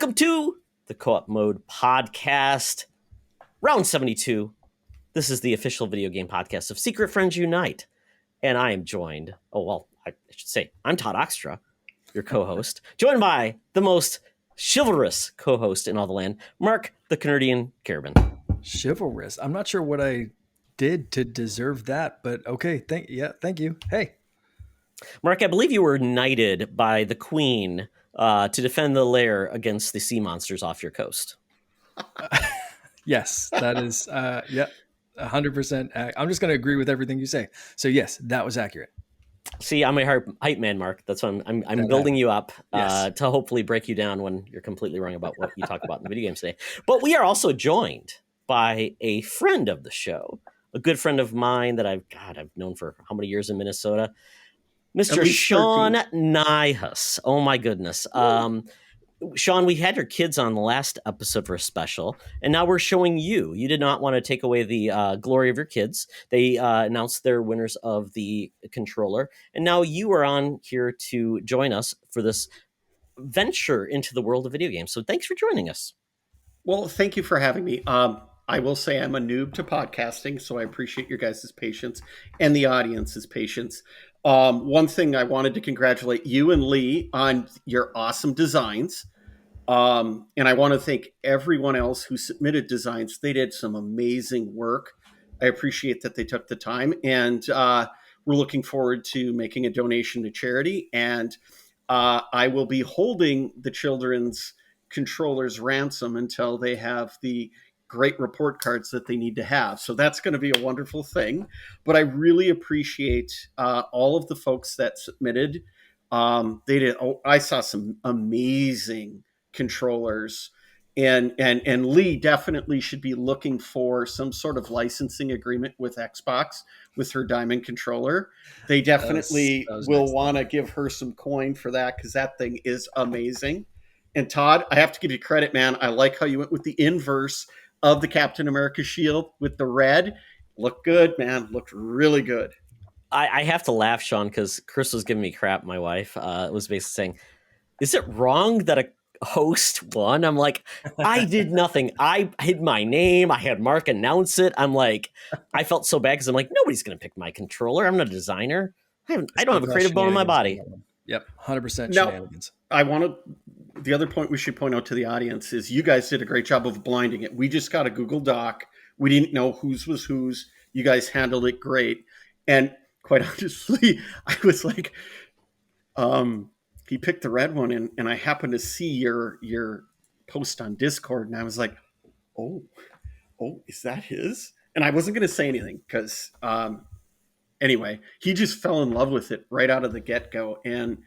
Welcome to the Co-op Mode Podcast, round 72. This is the official video game podcast of Secret Friends Unite. And I am joined, I should say, I'm Todd Oxtra, your co-host, joined by the most chivalrous co-host in all the land, Mark the Canadian Carabin. Chivalrous? I'm not sure what I did to deserve that, but okay, thank you. Hey. Mark, I believe you were knighted by the Queen to defend the lair against the sea monsters off your coast. Yes, that is, 100%. I'm just going to agree with everything you say. So yes, that was accurate. See, I'm a hype man, Mark. That's why I'm building you up to hopefully break you down when you're completely wrong about what you talk about in the video games today. But we are also joined by a friend of the show, a good friend of mine that I've known for how many years in Minnesota, Mr. Sean Nyhus. Oh my goodness. Sean, we had your kids on the last episode for a special, and now we're showing you. You did not want to take away the glory of your kids. They announced their winners of the controller, and now you are on here to join us for this venture into the world of video games. So thanks for joining us. Well, thank you for having me. I will say I'm a noob to podcasting, so I appreciate your guys' patience and the audience's patience. One thing I wanted to congratulate you and Lee on your awesome designs. And I want to thank everyone else who submitted designs. They did some amazing work. I appreciate that they took the time, and we're looking forward to making a donation to charity. And I will be holding the children's controllers ransom until they have the great report cards that they need to have. So that's going to be a wonderful thing. But I really appreciate all of the folks that submitted. They did. I saw some amazing controllers, and Lee definitely should be looking for some sort of licensing agreement with Xbox with her Diamond controller. They definitely will want to give her some coin for that, because that thing is amazing. And Todd, I have to give you credit, man. I like how you went with the inverse of the Captain America shield with the red. Looked good, man. Looked really good. I have to laugh, Sean, because Chris was giving me crap. My wife was basically saying, is it wrong that a host won? I'm like, I did nothing. I hid my name. I had Mark announce it. I'm like, I felt so bad because I'm like, nobody's going to pick my controller. I'm not a designer. I don't have a creative bone in my body. Yep, 100% shenanigans. The other point we should point out to the audience is you guys did a great job of blinding it. We just got a Google Doc. We didn't know whose was whose. You guys handled it great. And quite honestly, I was like, he picked the red one, and I happened to see your post on Discord, and I was like, oh, is that his? And I wasn't going to say anything because, anyway, he just fell in love with it right out of the get-go. And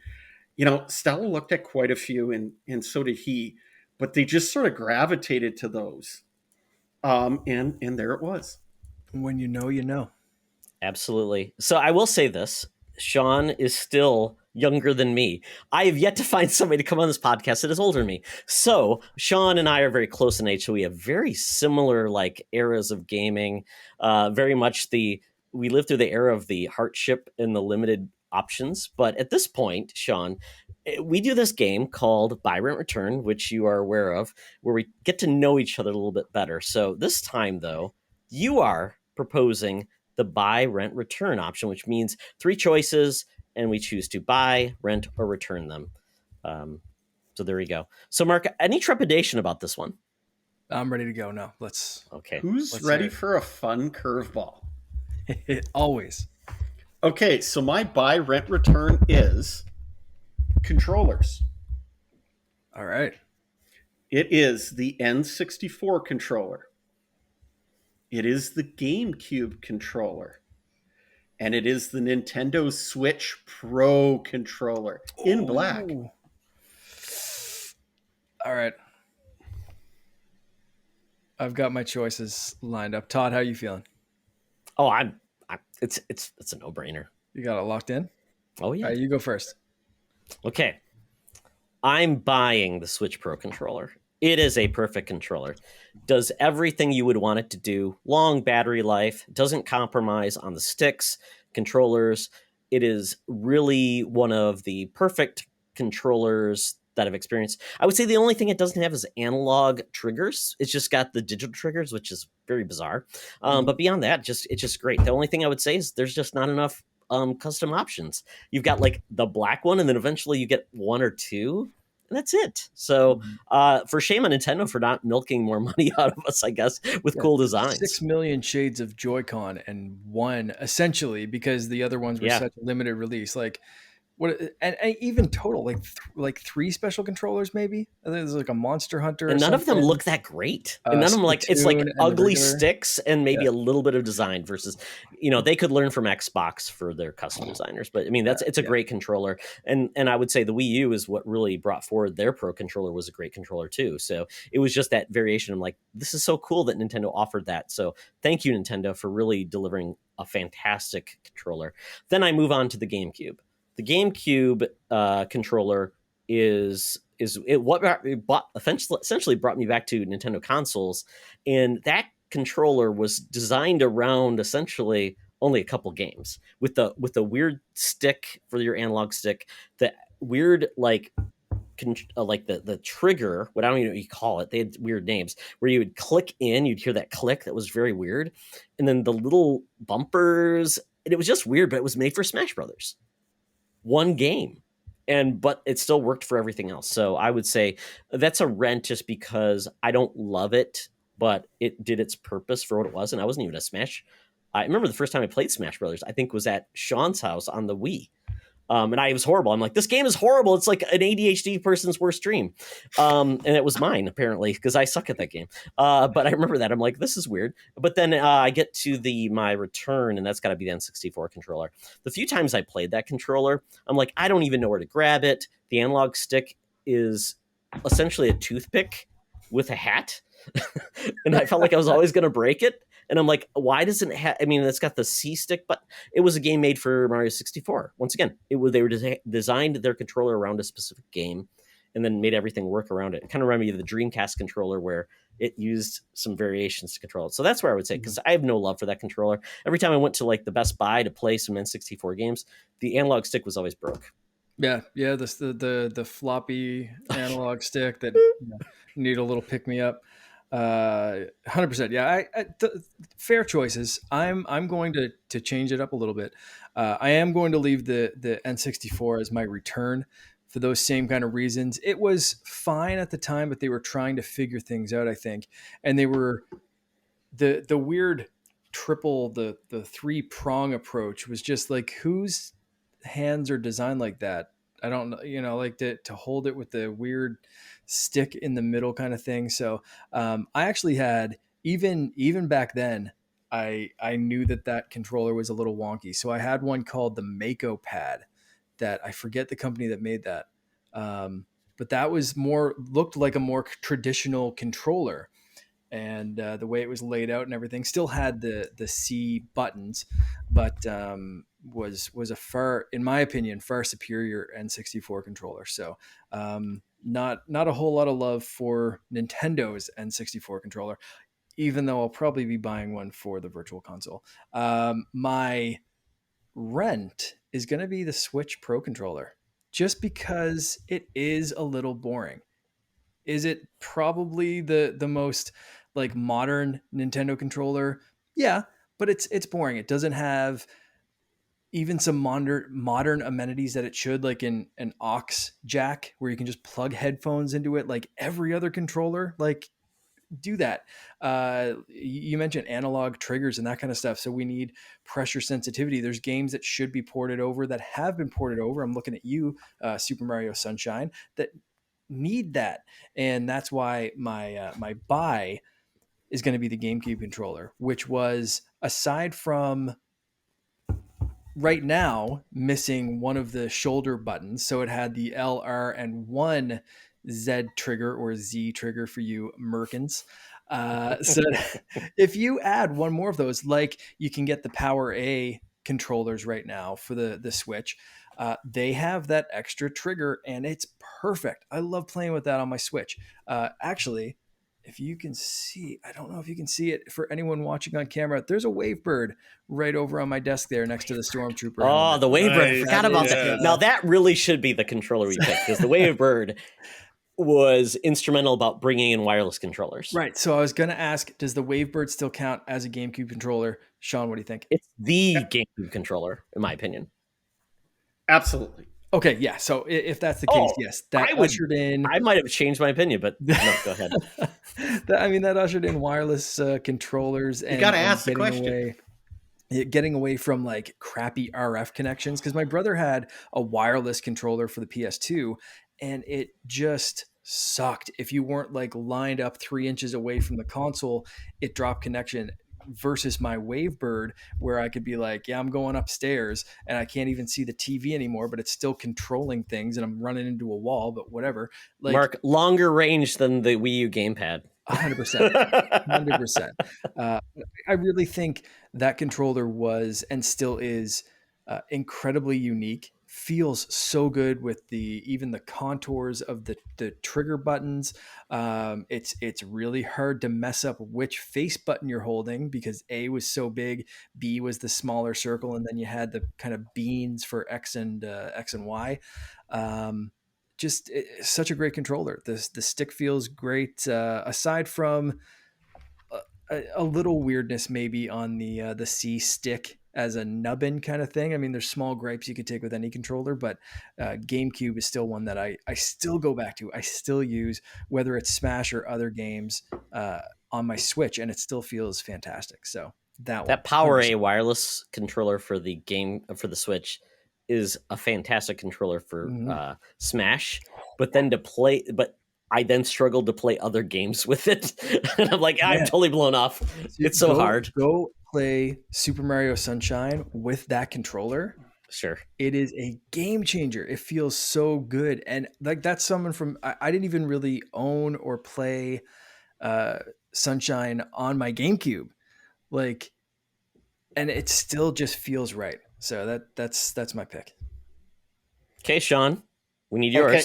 Stella looked at quite a few, and so did he, but they just sort of gravitated to those. And there it was. When you know, you know. Absolutely. So I will say this, Sean is still younger than me. I have yet to find somebody to come on this podcast that is older than me. So Sean and I are very close in age, so we have very similar eras of gaming. Very much we lived through the era of the hardship and the limited options. But at this point, Sean, we do this game called Buy, Rent, Return, which you are aware of, where we get to know each other a little bit better. So this time, though, you are proposing the Buy, Rent, Return option, which means 3 choices, and we choose to buy, rent, or return them. So there we go. So, Mark, any trepidation about this one? I'm ready to go now. Okay. Who's ready for a fun curveball? Always. Okay, so my buy, rent, return is controllers. All right. It is the N64 controller. It is the GameCube controller. And it is the Nintendo Switch Pro controller in black. All right. I've got my choices lined up. Todd, how are you feeling? Oh, it's a no-brainer. You got it locked in? Oh, yeah. All right, you go first. Okay. I'm buying the Switch Pro controller. It is a perfect controller. Does everything you would want it to do. Long battery life. Doesn't compromise on the sticks, controllers. It is really one of the perfect controllers that I've experienced. I would say the only thing it doesn't have is analog triggers. It's just got the digital triggers, which is very bizarre. But beyond that, it's just great. The only thing I would say is there's just not enough custom options. You've got like the black one, and then eventually you get one or two, and that's it. So for shame on Nintendo for not milking more money out of us, I guess, with cool designs. 6 million shades of Joy-Con and one, essentially, because the other ones were such a limited release. Like, what, and even total, like 3 special controllers, maybe. I think there's like a Monster Hunter, and none of them look that great. And none of them, like, it's like ugly sticks and maybe a little bit of design versus, they could learn from Xbox for their custom designers. But I mean, it's a great controller. And I would say the Wii U is what really brought forward their Pro controller, was a great controller too. So it was just that variation. I'm like, this is so cool that Nintendo offered that. So thank you, Nintendo, for really delivering a fantastic controller. Then I move on to the GameCube. The GameCube controller is essentially brought me back to Nintendo consoles, and that controller was designed around essentially only a couple games with the weird stick for your analog stick, the weird like the trigger, what I don't even know what you call it. They had weird names where you would click in, you'd hear that click that was very weird, and then the little bumpers, and it was just weird, but it was made for Smash Brothers. One game, but it still worked for everything else. So I would say that's a rent, just because I don't love it, but it did its purpose for what it was. And I wasn't even a Smash. I remember the first time I played Smash Brothers, I think was at Sean's house on the Wii. And I was horrible. I'm like, this game is horrible. It's like an ADHD person's worst dream. And it was mine, apparently, because I suck at that game. But I remember that. I'm like, this is weird. But then I get to my return, and that's got to be the N64 controller. The few times I played that controller, I'm like, I don't even know where to grab it. The analog stick is essentially a toothpick with a hat. And I felt like I was always going to break it. And I'm like, why doesn't it have, I mean, it's got the C stick, but it was a game made for Mario 64. Once again, they were designed their controller around a specific game and then made everything work around it. It kind of reminded me of the Dreamcast controller, where it used some variations to control it. So that's where I would say, because I have no love for that controller. Every time I went to like the Best Buy to play some N64 games, the analog stick was always broke. Yeah. The floppy analog stick that need a little pick me up. 100%. Yeah, fair choices. I'm going to change it up a little bit. I am going to leave the N64 as my return for those same kind of reasons. It was fine at the time, but they were trying to figure things out, I think, and they were the weird the 3-prong approach was just like, whose hands are designed like that? I don't know, like to hold it with the weird stick in the middle kind of thing. So I actually had, even back then, I knew that controller was a little wonky. So I had one called the Mako Pad that I forget the company that made that. But that was looked like a more traditional controller. And the way it was laid out and everything still had the C buttons, but was a far, in my opinion, far superior N64 controller. So not a whole lot of love for Nintendo's N64 controller, even though I'll probably be buying one for the Virtual Console. My rent is going to be the Switch Pro controller, just because it is a little boring. Is it probably the most like modern Nintendo controller? Yeah, but it's boring. It doesn't have even some modern amenities that it should, like an aux jack where you can just plug headphones into it like every other controller. Like, do that. You mentioned analog triggers and that kind of stuff. So we need pressure sensitivity. There's games that should be ported over, that have been ported over. I'm looking at you, Super Mario Sunshine, that need that. And that's why my buy is going to be the GameCube controller, which was, aside from right now missing one of the shoulder buttons. So it had the L, R, and one Z trigger, or Z trigger for you Merkins. So if you add one more of those, like you can get the Power A controllers right now for the Switch. They have that extra trigger and it's perfect. I love playing with that on my Switch. Actually, if you can see, I don't know if you can see it for anyone watching on camera. There's a Wavebird right over on my desk there next to the Stormtrooper Oh, helmet. the Wavebird. I Nice. forgot about Yeah. that. Now, that really should be the controller we picked, because the Wavebird was instrumental about bringing in wireless controllers. Right. So I was going to ask, does the Wavebird still count as a GameCube controller? Sean, what do you think? It's the GameCube controller, in my opinion. Absolutely. Okay, yeah. So if that's the case, yes, that ushered in. I might have changed my opinion, but no, go ahead. that ushered in wireless controllers. And You got to ask the question. Getting away from like crappy RF connections, because my brother had a wireless controller for the PS2, and it just sucked. If you weren't like lined up 3 inches away from the console, it dropped connection. Versus my Wavebird, where I could be like, yeah, I'm going upstairs and I can't even see the TV anymore, but it's still controlling things and I'm running into a wall, but whatever. Like, Mark, longer range than the Wii U gamepad. 100%. 100%. I really think that controller was and still is incredibly unique. Feels so good with even the contours of the trigger buttons. It's really hard to mess up which face button you're holding, because A was so big, B was the smaller circle, and then you had the kind of beans for X and Y. Such a great controller. The stick feels great. Aside from a little weirdness maybe on the C stick as a nubbin kind of thing. I mean, there's small gripes you could take with any controller, but GameCube is still one that I still go back to. I still use, whether it's Smash or other games, on my Switch, and it still feels fantastic. So that Power A wireless controller for the Switch is a fantastic controller for Smash, but I then struggled to play other games with it. And I'm like, I'm totally blown off. It's so hard. Go play Super Mario Sunshine with that controller. Sure. It is a game changer. It feels so good. And like, that's someone from, I didn't even really own or play Sunshine on my GameCube. Like, and it still just feels right. So that's my pick. Okay, Sean, we need yours. Okay.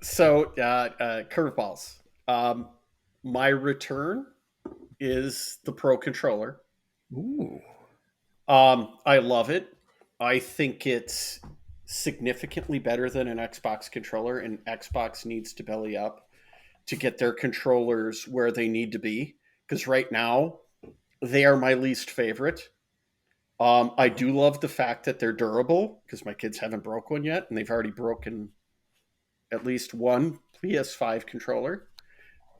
So, curveballs. My return is the Pro controller. Ooh. I love it. I think it's significantly better than an Xbox controller, and Xbox needs to belly up to get their controllers where they need to be, because right now they are my least favorite. I do love the fact that they're durable, because my kids haven't broke one yet, and they've already broken at least one PS5 controller,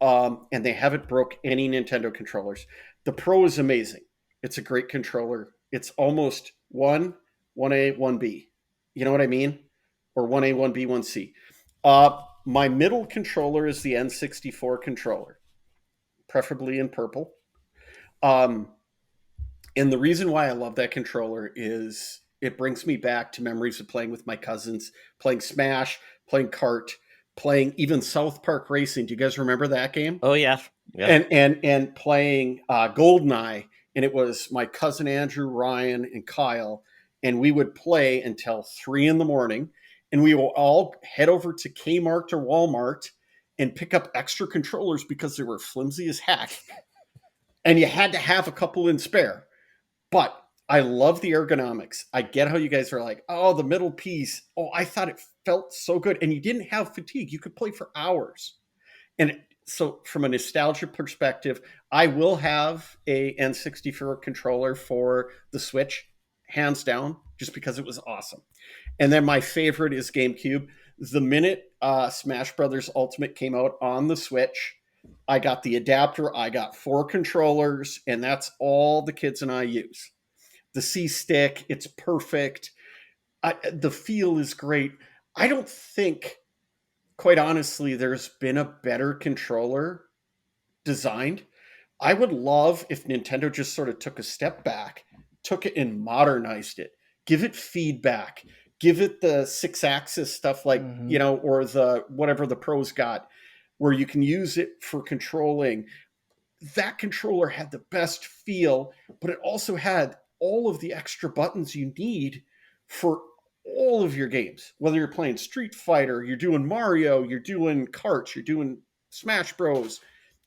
and they haven't broke any Nintendo controllers. The Pro is amazing. It's a great controller. It's almost 1A, 1B. You know what I mean? Or 1A, 1B, 1C. My middle controller is the N64 controller, preferably in purple. And the reason why I love that controller is it brings me back to memories of playing with my cousins, playing Smash, playing Kart, playing even South Park Racing. Do you guys remember that game? Oh, yeah. And playing GoldenEye. And it was my cousin Andrew, Ryan, and Kyle. And we would play until 3 a.m. And we will all head over to Kmart or Walmart and pick up extra controllers because they were flimsy as heck. And you had to have a couple in spare. But I love the ergonomics. I get how you guys are like, oh, the middle piece. Oh, I thought it felt so good. And you didn't have fatigue. You could play for hours. And so from a nostalgia perspective, I will have a N64 controller for the Switch, hands down, just because it was awesome. And then my favorite is GameCube. The minute Smash Brothers Ultimate came out on the Switch, I got the adapter, I got 4 controllers, and that's all the kids and I use. The C-Stick, it's perfect. The feel is great. I don't think, quite honestly, there's been a better controller designed. I would love if Nintendo just sort of took a step back, took it and modernized it. Give it feedback. Give it the 6-axis stuff like, or the whatever the pros got, where you can use it for controlling. That controller had the best feel, but it also had all of the extra buttons you need for all of your games. Whether you're playing Street Fighter, you're doing Mario, you're doing Kart, you're doing Smash Bros.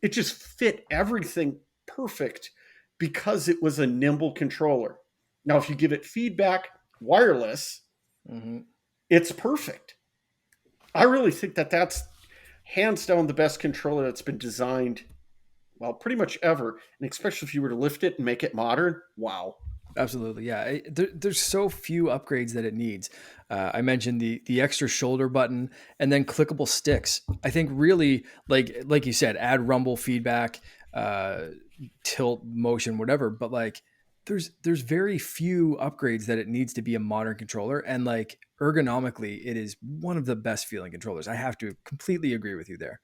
it just fit everything perfect because it was a nimble controller. Now, if you give it feedback wireless, it's perfect. I really think that that's hands down the best controller that's been designed, well, pretty much ever. And especially if you were to lift it and make it modern, wow. Absolutely, yeah. There's so few upgrades that it needs. I mentioned the extra shoulder button and then clickable sticks. I think really, like you said, add rumble feedback, tilt, motion, whatever. But like, there's very few upgrades that it needs to be a modern controller, and like ergonomically, it is one of the best feeling controllers. I have to completely agree with you there.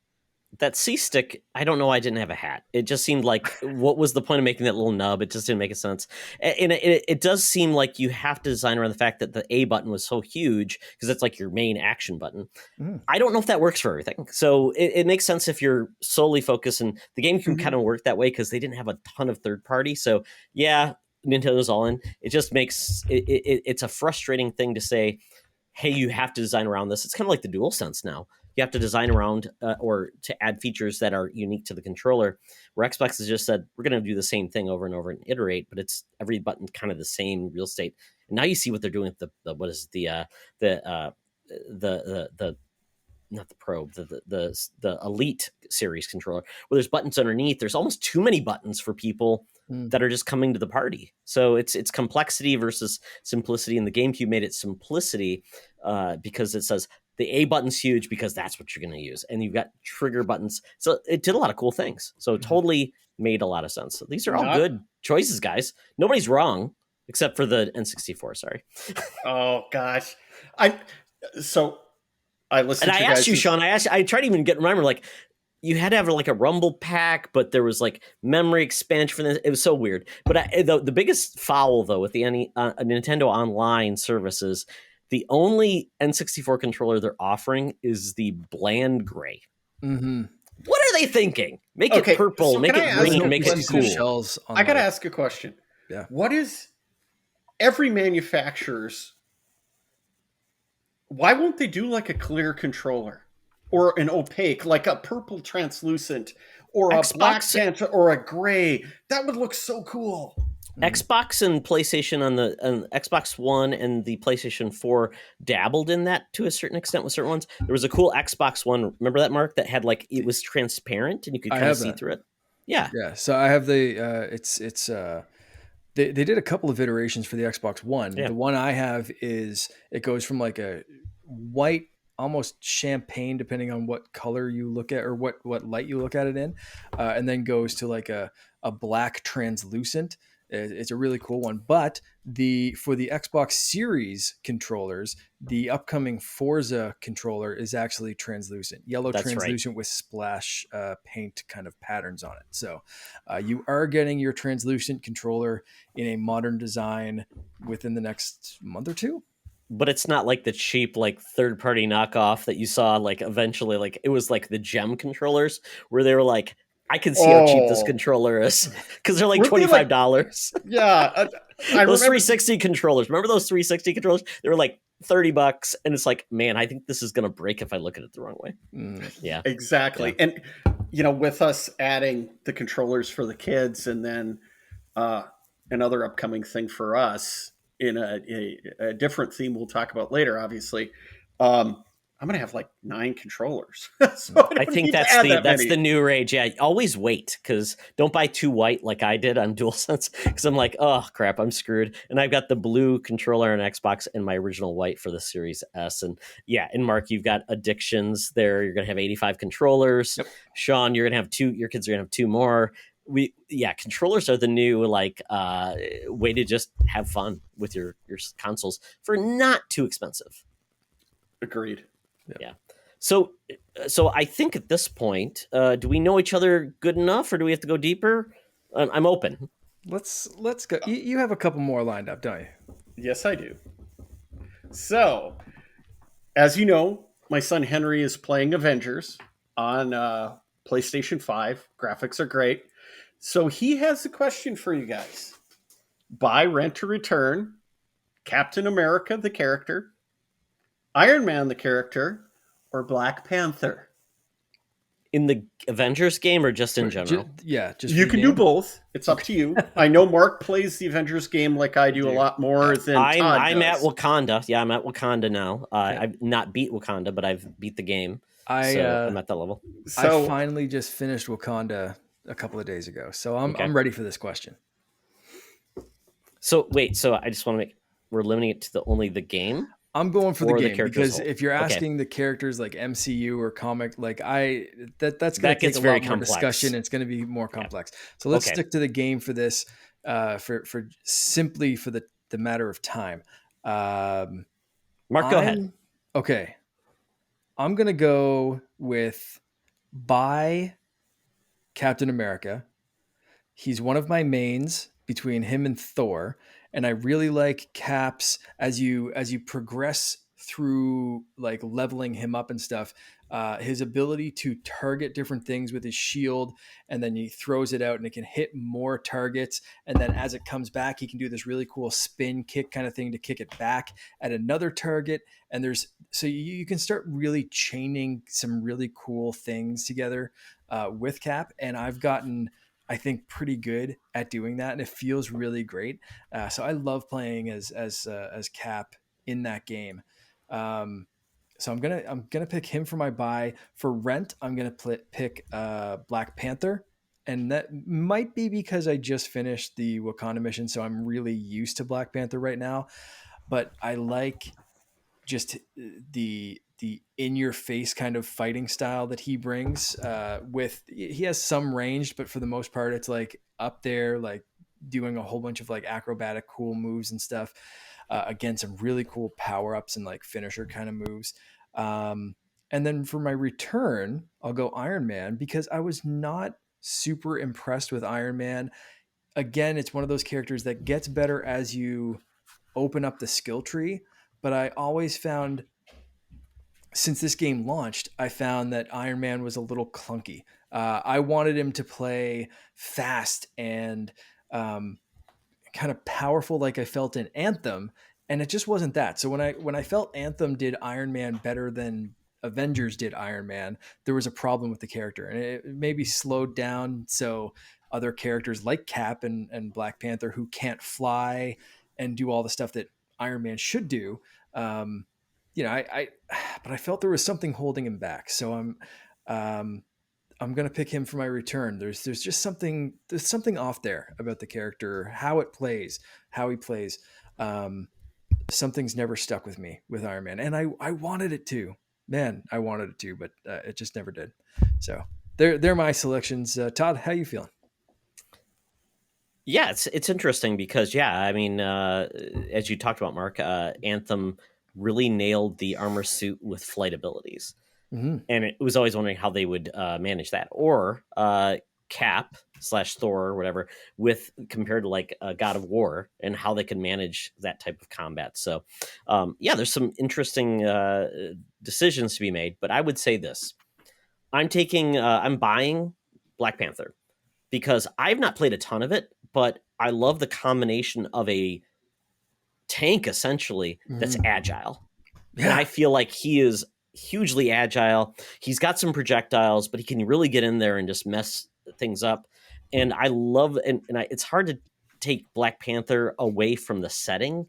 That C stick, I don't know why I didn't have a hat. It just seemed like, what was the point of making that little nub? It just didn't make sense. And it does seem like you have to design around the fact that the A button was so huge, because it's like your main action button. I don't know if that works for everything. So it makes sense if you're solely focused, and the GameCube kind of worked that way because they didn't have a ton of third party. So yeah, Nintendo's all in. It just makes, it's a frustrating thing to say, hey, you have to design around this. It's kind of like the DualSense now. You have to design around or to add features that are unique to the controller, where Xbox has just said, we're going to do the same thing over and over and iterate, but it's every button kind of the same real estate. And now you see what they're doing with the not the Probe, the Elite series controller, where there's buttons underneath. There's almost too many buttons for people that are just coming to the party. So it's complexity versus simplicity, and the GameCube made it simplicity because it says the A button's huge because that's what you're going to use, and you've got trigger buttons. So it did a lot of cool things. So it totally made a lot of sense. So these are all good choices, guys. Nobody's wrong except for the N64. Sorry. Oh gosh, I listened. And I asked you, Sean. I tried to even remember, like, you had to have like a rumble pack, but there was like memory expansion for this. It was so weird. But the biggest foul though with the Nintendo Online services, the only N64 controller they're offering is the bland gray. What are they thinking? Make it purple, make it green, make it cool. I got to ask a question. Yeah. What is every manufacturer's? Why won't they do like a clear controller or an opaque, like a purple translucent or a black or a gray? That would look so cool. Xbox and PlayStation on Xbox One and the PlayStation 4 dabbled in that to a certain extent with certain ones. There was a cool Xbox One. Remember that, Mark? That had like, it was transparent and you could kind of see through it. Yeah. Yeah. So I have they did a couple of iterations for the Xbox One. Yeah. The one I have it goes from like a white, almost champagne, depending on what color you look at or what light you look at it in, and then goes to like a black translucent. It's a really cool one. But for the Xbox Series controllers, the upcoming Forza controller is actually translucent, yellow. That's translucent, right, with splash paint kind of patterns on it. So you are getting your translucent controller in a modern design within the next month or two. But it's not like the cheap, like, third-party knockoff that you saw, like, eventually, like, it was like the gem controllers where they were like, I can see how cheap this controller is, because they're like $25. Yeah. Those 360 controllers. Remember those 360 controllers? They were like $30, and it's like, man, I think this is going to break if I look at it the wrong way. Yeah. Exactly. Yeah. And, with us adding the controllers for the kids and then another upcoming thing for us in a different theme we'll talk about later, obviously, I'm going to have like 9 controllers. So I think that's the new rage. Yeah. Always wait, because don't buy 2 white like I did on DualSense, because I'm like, oh crap, I'm screwed. And I've got the blue controller on Xbox and my original white for the Series S. And yeah. And Mark, you've got addictions there. You're going to have 85 controllers. Yep. Sean, you're going to have 2. Your kids are going to have 2 more. Controllers are the new way to just have fun with your consoles for not too expensive. Agreed. Yeah. So I think at this point, do we know each other good enough, or do we have to go deeper? I'm open. Let's go. You have a couple more lined up, don't you? Yes, I do. So, as you know, my son Henry is playing Avengers on PlayStation 5. Graphics are great. So he has a question for you guys. Buy, rent, or return Captain America, the character, Iron Man, the character, or Black Panther? In the Avengers game or just in general? Just you for the can game? do both. It's up to you. I know Mark plays the Avengers game like I do a lot more than Todd I'm at does. Wakanda. Yeah, I'm at Wakanda now. Okay. I've not beat Wakanda, but I've beat the game. I So I'm at that level. I So finally just finished Wakanda a couple of days ago, so Okay. I'm ready for this question. So wait, so I just want to we're limiting it to only the game? I'm going for the Or the game character as a because whole. if you're Okay. asking the characters like MCU or comic, like that's going to take gets a very lot more complex. discussion. It's going to be more complex. So let's Okay. stick to the game for this, for simply for the matter of time. Mark, go ahead. Okay. I'm going to go with buy Captain America. He's one of my mains between him and Thor, and I really like Cap's as you progress through like leveling him up and stuff. His ability to target different things with his shield, and then he throws it out and it can hit more targets. And then as it comes back, he can do this really cool spin kick kind of thing to kick it back at another target. And so you can start really chaining some really cool things together with Cap. And I've gotten, I think, pretty good at doing that, and it feels really great. So I love playing as Cap in that game. So I'm gonna pick him for my buy. For rent, I'm gonna pick Black Panther, and that might be because I just finished the Wakanda mission, so I'm really used to Black Panther right now. But I like just the in your face kind of fighting style that he brings. He has some range, but for the most part, it's like up there, like doing a whole bunch of like acrobatic cool moves and stuff. Again, some really cool power ups and like finisher kind of moves. And then for my return, I'll go Iron Man because I was not super impressed with Iron Man. Again, it's one of those characters that gets better as you open up the skill tree. But I always found, since this game launched, I found that Iron Man was a little clunky. I wanted him to play fast and kind of powerful, like I felt in Anthem, and it just wasn't that. So when I felt Anthem did Iron Man better than Avengers did Iron Man, there was a problem with the character, and it maybe slowed down. So other characters like Cap and Black Panther, who can't fly and do all the stuff that Iron Man should do, but I felt there was something holding him back. So I'm gonna pick him for my return. There's just something off there about the character, how he plays. Something's never stuck with me with Iron Man, and I wanted it to, but it just never did. So they're my selections. Todd, how you feeling? Yeah, it's interesting because I mean, as you talked about, Mark, Anthem really nailed the armor suit with flight abilities. Mm-hmm. And it was always wondering how they would manage that, or Cap / Thor or whatever, with compared to like God of War, and how they could manage that type of combat. So, there's some interesting decisions to be made. But I would say this: I'm buying Black Panther because I've not played a ton of it, but I love the combination of a tank essentially that's agile. Yeah. And I feel like he is hugely agile. He's got some projectiles, but he can really get in there and just mess things up. And I love, it's hard to take Black Panther away from the setting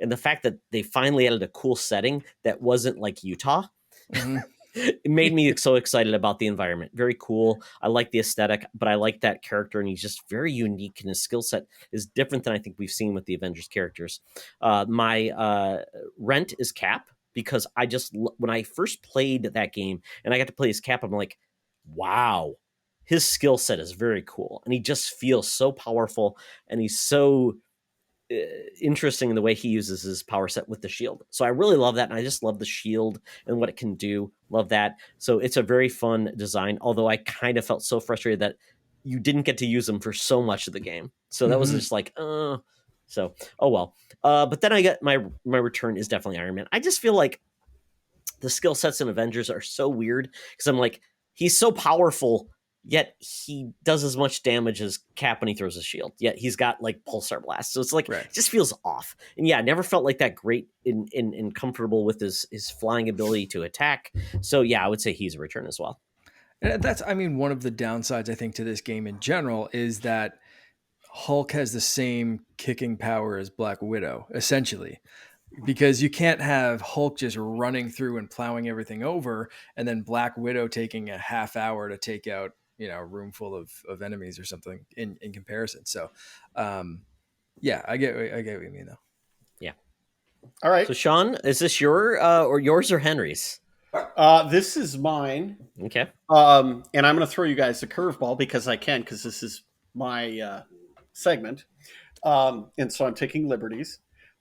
and the fact that they finally added a cool setting that wasn't like Utah. Mm-hmm. It made me so excited about the environment. Very cool. I like the aesthetic, but I like that character, and he's just very unique, and his skill set is different than I think we've seen with the Avengers characters. My rent is Cap, because when I first played that game and I got to play his Cap, I'm like, wow, his skill set is very cool, and he just feels so powerful, and he's so interesting in the way he uses his power set with the shield. So I really love that, and I just love the shield and what it can do. Love that. So it's a very fun design, although I kind of felt so frustrated that you didn't get to use them for so much of the game. So that was just like, oh well. But then I get my return is definitely Iron Man. I just feel like the skill sets in Avengers are so weird, because I'm like, he's so powerful, yet he does as much damage as Cap when he throws his shield. Yet he's got like pulsar blast. So it's like, It just feels off. And I never felt like that great and comfortable with his flying ability to attack. So I would say he's a return as well. And that's, I mean, one of the downsides I think to this game in general is that Hulk has the same kicking power as Black Widow, essentially, because you can't have Hulk just running through and plowing everything over, and then Black Widow taking a half hour to take out, a room full of enemies or something in comparison. So, yeah, I get what you mean though. Yeah. All right. So Sean, is this yours or Henry's? This is mine. Okay. And I'm going to throw you guys a curveball because I can, because this is my segment. And so I'm taking liberties.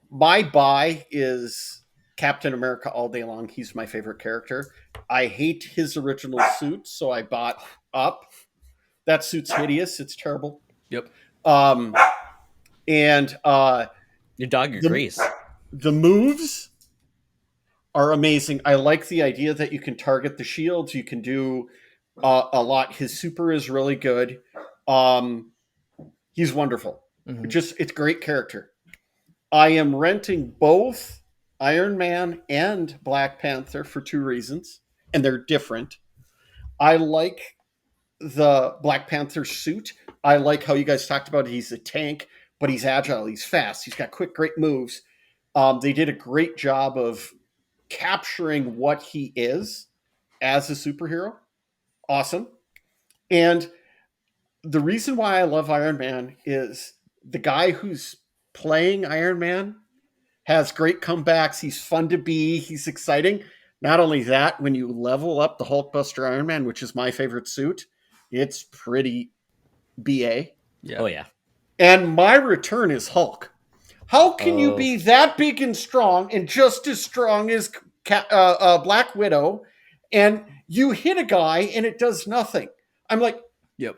My buy is Captain America all day long. He's my favorite character. I hate his original suit, so I bought up. That suit's hideous. It's terrible. Yep. And Your dog agrees. The moves are amazing. I like the idea that you can target the shields. You can do a lot. His super is really good. He's wonderful. Mm-hmm. It's great character. I am renting both Iron Man and Black Panther for 2 reasons, and they're different. I like the Black Panther suit. I like how you guys talked about it. He's a tank, but he's agile. He's fast. He's got quick, great moves. They did a great job of capturing what he is as a superhero. Awesome. And the reason why I love Iron Man is the guy who's playing Iron Man has great comebacks. He's fun to be. He's exciting. Not only that, when you level up the Hulkbuster Iron Man, which is my favorite suit, it's pretty BA. Yeah. Oh yeah. And my return is Hulk. How can you be that big and strong and just as strong as Black Widow, and you hit a guy and it does nothing? I'm like, yep.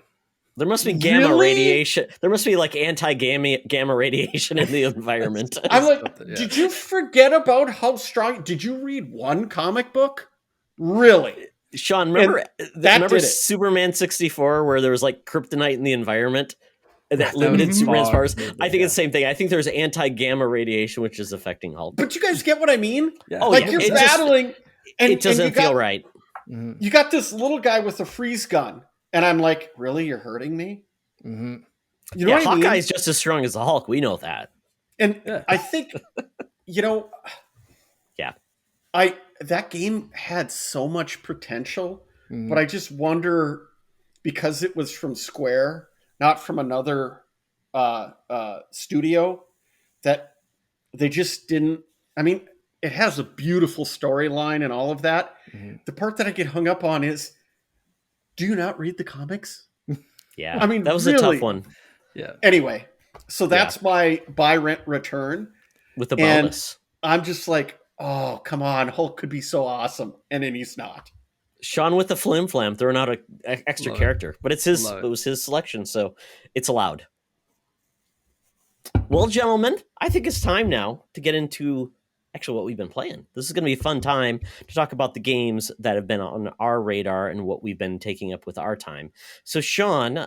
There must be gamma radiation. There must be like anti-gamma radiation in the environment. I'm like, did you forget about how strong? Did you read one comic book? Really? Sean, remember Superman 64 where there was like kryptonite in the environment that limited Superman's powers? I think it's the same thing. I think there's anti-gamma radiation which is affecting Hulk. But you guys get what I mean? Yeah. Oh, like you're battling, and it doesn't feel right. You got this little guy with a freeze gun. And I'm like, really? You're hurting me? Mm-hmm. You know what I mean? Hawkeye's just as strong as the Hulk. We know that. And I think, yeah, that game had so much potential, but I just wonder, because it was from Square, not from another studio, that they just didn't. I mean, it has a beautiful storyline and all of that. Mm-hmm. The part that I get hung up on is, do you not read the comics? Yeah. I mean, that was really, a tough one. Yeah. Anyway, so that's my buy, rent, return. With the bonus. And I'm just like, oh, come on. Hulk could be so awesome. And then he's not. Sean with the flim flam throwing out an extra character. But it was his selection, so it's allowed. Well, gentlemen, I think it's time now to get into actually what we've been playing. This is going to be a fun time to talk about the games that have been on our radar and what we've been taking up with our time. So Sean,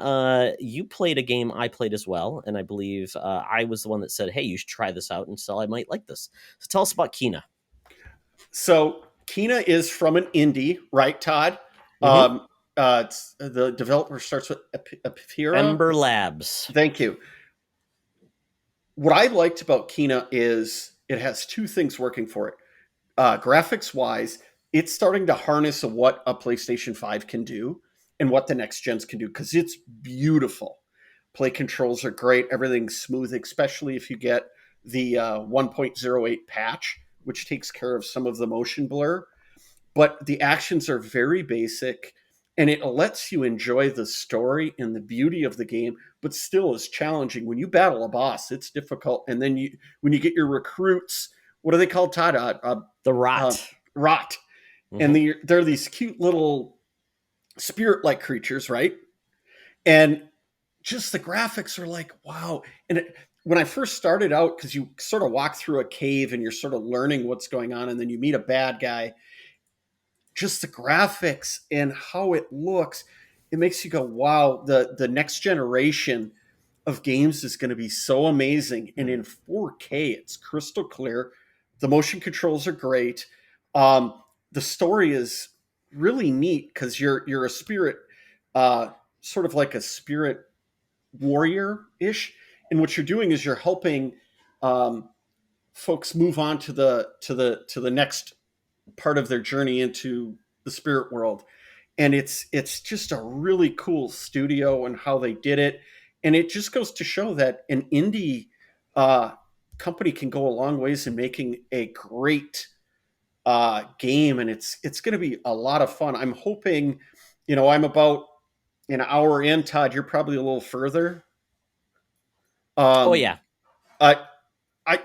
you played a game I played as well, and I believe I was the one that said, hey, you should try this out, and so I might like this. So tell us about Kena. So Kena is from an indie, right, Todd? Mm-hmm. The developer starts with Apira. Ember Labs. Thank you. What I liked about Kena is it has 2 things working for it. Graphics-wise, it's starting to harness what a PlayStation 5 can do and what the next gens can do, because it's beautiful. Play controls are great. Everything's smooth, especially if you get the 1.08 patch, which takes care of some of the motion blur. But the actions are very basic, and it lets you enjoy the story and the beauty of the game, but still is challenging. When you battle a boss, it's difficult. And then when you get your recruits, what are they called, Todd? The Rot. Rot. Mm-hmm. And they're these cute little spirit-like creatures, right? And just the graphics are like, wow. And when I first started out, because you sort of walk through a cave and you're sort of learning what's going on, and then you meet a bad guy, just the graphics and how it looks, it makes you go, wow, the next generation of games is going to be so amazing. And in 4K, it's crystal clear. The motion controls are great. The story is really neat because you're a spirit, sort of like a spirit warrior ish, and what you're doing is you're helping um, folks move on to the next part of their journey into the spirit world. And it's just a really cool studio and how they did it, and it just goes to show that an indie uh, company can go a long ways in making a great game, and it's going to be a lot of fun. I'm hoping, I'm about an hour in. Todd, you're probably a little further. Oh um yeah, uh, I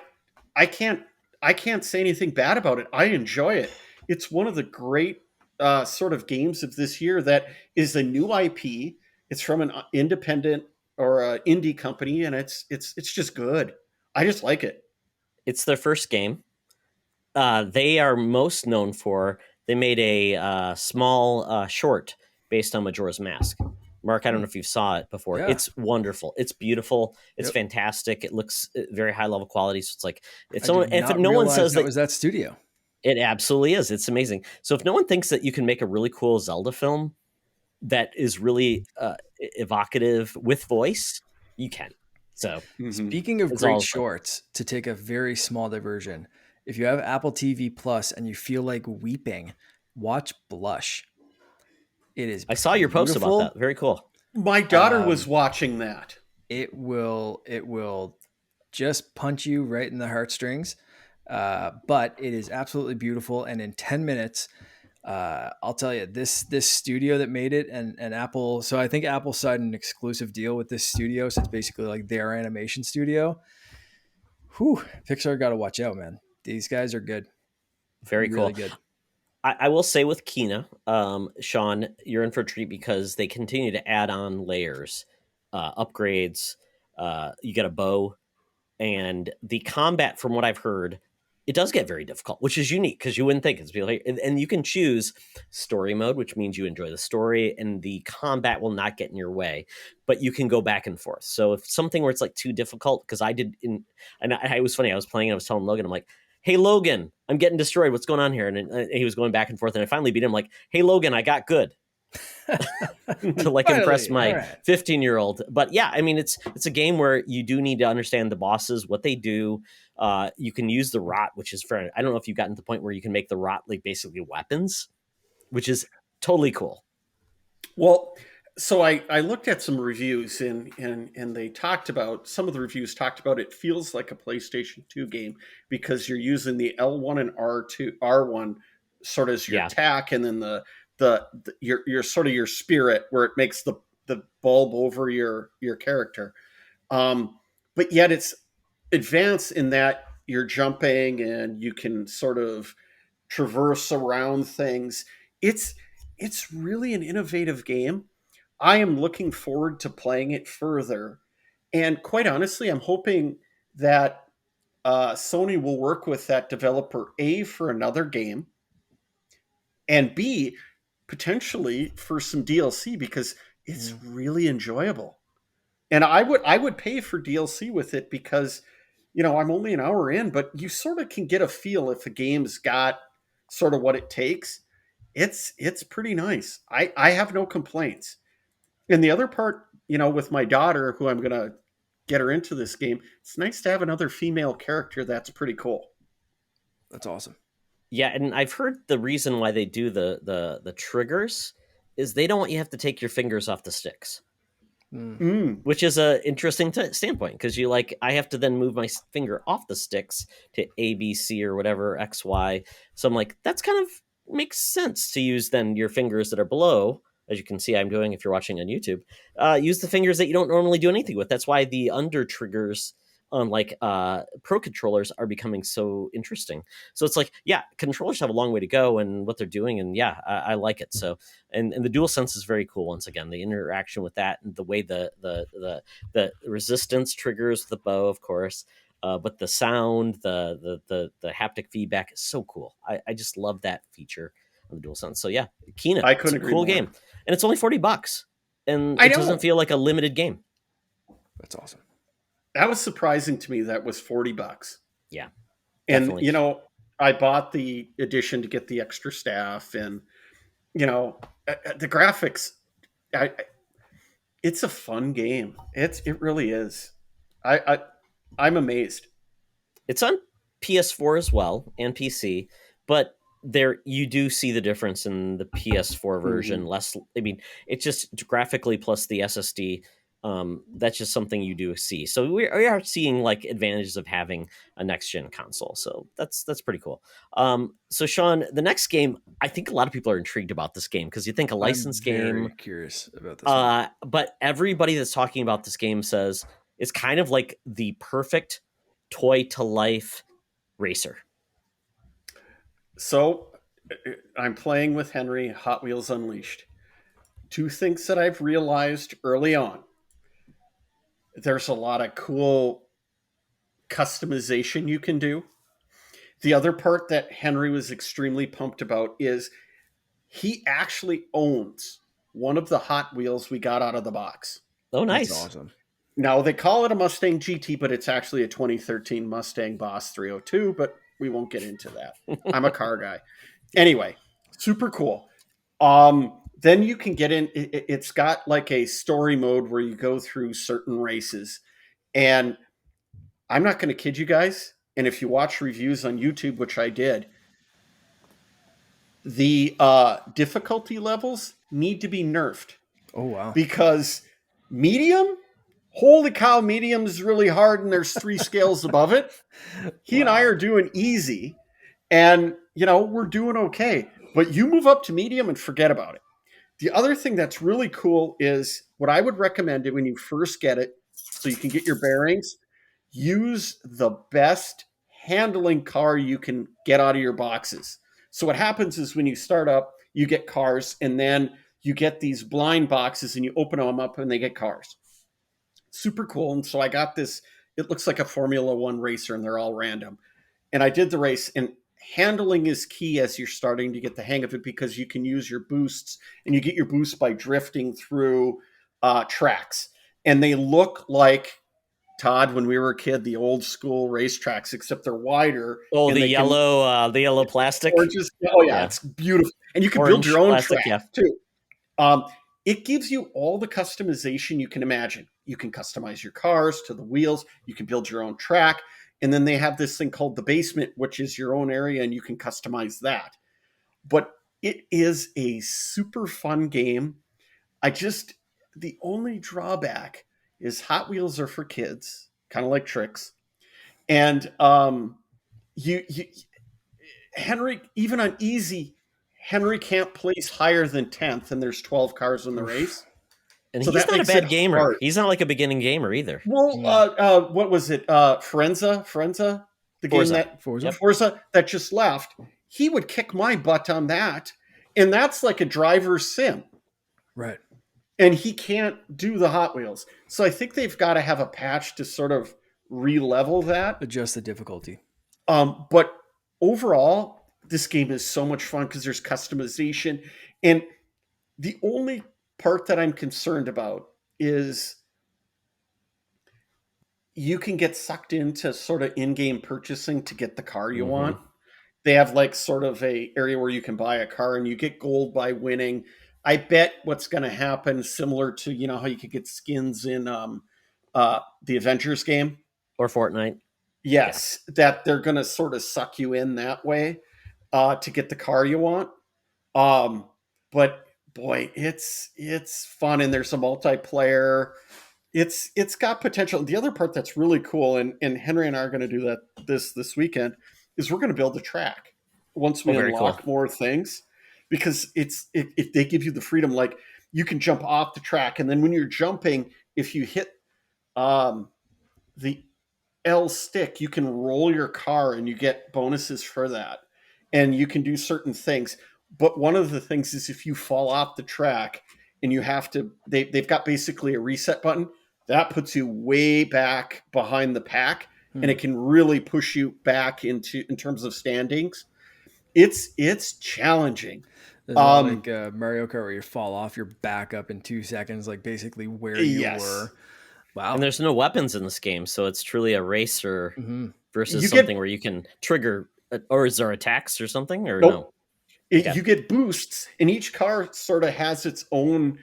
I can't say anything bad about it. I enjoy it. It's one of the great sort of games of this year that is a new IP. It's from an independent or indie company, and it's just good. I just like it. it's their first game. They are most known for they made a small short based on Majora's Mask. Mark, I don't know if you saw it before. Yeah. It's wonderful. It's beautiful. It's Yep. fantastic. It looks very high level quality. So it's like if I did someone, if not no one realize says that that, was that studio. it absolutely is. It's amazing. So if no one thinks that you can make a really cool Zelda film that is really evocative with voice, you can. So Mhm. Speaking of it's great all like, shorts, to take a very small diversion, if you have Apple TV Plus and you feel like weeping, watch Blush. It is I saw your post about that. beautiful. Very cool. My daughter was Um, watching that. it will just punch you right in the heartstrings. But it is absolutely beautiful. And in 10 minutes, I'll tell you, this studio that made it, and Apple. So I think Apple signed an exclusive deal with this studio, so it's basically like their animation studio. Whew, Pixar got to watch out, man. These guys are good, Very really cool. good. I will say with Kina, Sean, you're in for a treat because they continue to add on layers, upgrades. You get a bow, and the combat, from what I've heard, it does get very difficult, which is unique because you wouldn't think it's be like. And you can choose story mode, which means you enjoy the story, and the combat will not get in your way, but you can go back and forth. So if something where it's like too difficult, because I did in, and it was funny, I was playing, and I was telling Logan, I'm like, "Hey Logan, I'm getting destroyed. What's going on here?" And he was going back and forth, and I finally beat him. Like, "Hey Logan, I got good." To like impress Finally, all my right. 15-year-old. But yeah, I mean it's a game where you do need to understand the bosses, what they do. You can use the rot, which is for, I don't know if you've gotten to the point where you can make the rot like basically weapons, which is totally cool. Well, so I looked at some reviews, and they talked about, some of the reviews talked about it feels like a PlayStation 2 game because you're using the L1 and R1 sort of as your Yeah, attack, and then the your sort of your spirit where it makes the bulb over your character. Um, but yet it's advanced in that you're jumping and you can sort of traverse around things. It's it's really an innovative game. I am looking forward to playing it further. And quite honestly, I'm hoping that Sony will work with that developer, A, for another game, and B, potentially for some DLC because it's Mhm. really enjoyable. And I would pay for DLC with it because I'm only an hour in, but you sort of can get a feel if a game's got sort of what it takes. It's pretty nice. I have no complaints. And the other part, with my daughter, who I'm gonna get her into this game, it's nice to have another female character. That's pretty cool. That's awesome. yeah, and I've heard the reason why they do the triggers is they don't want you to have to take your fingers off the sticks, Mm. Mm. which is a interesting standpoint because you like I have to then move my finger off the sticks to A, B, C, or whatever X, Y. So I'm like, that's kind of makes sense to use then your fingers that are below, as you can see I'm doing if you're watching on YouTube. Use the fingers that you don't normally do anything with. That's why the under triggers on like pro controllers are becoming so interesting. So it's like, yeah, controllers have a long way to go and what they're doing, and yeah, I like it. So and the dual sense is very cool. Once again, the interaction with that and the way the resistance triggers the bow, of course, but the sound, the haptic feedback is so cool. I just love that feature of the dual sense. So yeah, Kina, I it's couldn't a agree cool more. game, and it's only $40, and I it doesn't know. feel like a limited game. That's awesome. That was surprising to me. That was $40. Yeah, And definitely. I bought the edition to get the extra staff, and The graphics, I, it's a fun game. It really is. I'm amazed. It's on PS4 as well and PC, but there you do see the difference in the PS4 version. Mhm. Less, I mean, it's just graphically plus the SSD. That's just something you do see. So we are seeing like advantages of having a next gen console. So that's pretty cool. So Sean, the next game, I think a lot of people are intrigued about this game because you think a I'm licensed very game, curious about this one. but everybody that's talking about this game says it's kind of like the perfect toy to life racer. So I'm playing with Henry Hot Wheels Unleashed. Two things that I've realized early on: there's a lot of cool customization you can do. The other part that Henry was extremely pumped about is he actually owns one of the Hot Wheels we got out of the box. Oh, That's nice. awesome. Now, they call it a Mustang GT, but it's actually a 2013 Mustang Boss 302, but we won't get into that. I'm a car guy. Anyway, super cool. Then you can get in, it's got like a story mode where you go through certain races. And I'm not going to kid you guys. And if you watch reviews on YouTube, which I did, the difficulty levels need to be nerfed Oh wow. because medium, holy cow, medium is really hard and there's 3 scales above it. He and I Wow. are doing easy and, we're doing okay. But you move up to medium and forget about it. The other thing that's really cool is what I would recommend it when you first get it so you can get your bearings, use the best handling car you can get out of your boxes. So what happens is when you start up, you get cars and then you get these blind boxes and you open them up and they get cars. Super cool. And so I got this, it looks like a Formula One racer and they're all random. And I did the race, and handling is key as you're starting to get the hang of it because you can use your boosts, and you get your boost by drifting through tracks. And they look like, Todd, when we were a kid, the old school racetracks, except they're wider. Oh, And they can, the yellow plastic. or just, oh yeah, Yeah. it's beautiful. And you can build Orange your own plastic, track yeah. too. Um, it gives you all the customization you can imagine. You can customize your cars to the wheels. You can build your own track. And then they have this thing called the basement, which is your own area, and you can customize that. But it is a super fun game. The only drawback is Hot Wheels are for kids, kind of like tricks. And you Henry, even on easy, Henry can't place higher than 10th, and there's 12 cars in the race. And So he's that not a makes bad it gamer. hard. He's not like a beginning gamer either. Well, what was it? Forenza, the game Forza. that Forza? Forza that just left. He would kick my butt on that, and that's like a driver's sim, Right. and he can't do the Hot Wheels. So I think they've got to have a patch to sort of re-level that. Adjust the difficulty. But overall, this game is so much fun because there's customization, and the only part that I'm concerned about is you can get sucked into sort of in-game purchasing to get the car you want. They have like sort of a area where you can buy a car and you get gold by winning. I bet what's going to happen, similar to how you could get skins in the Avengers game. Or Fortnite. Yes, that they're going to sort of suck you in that way to get the car you want. But boy, it's fun, and there's a multiplayer. It's got potential. The other part that's really cool, and Henry and I are going to do that this weekend, is we're going to build a track once we very unlock cool. more things, because if they give you the freedom, like you can jump off the track, and then when you're jumping, if you hit the L stick, you can roll your car and you get bonuses for that, and you can do certain things. But one of the things is if you fall off the track and you have to, they've got basically a reset button that puts you way back behind the pack, and it can really push you back in terms of standings. It's challenging. It's not like Mario Kart where you fall off, you're back up in 2 seconds, like basically where you were. Wow. And there's no weapons in this game, so it's truly a racer versus You something where you can trigger, or is there attacks or something, or Nope. no? Yeah. You get boosts, and each car sort of has its own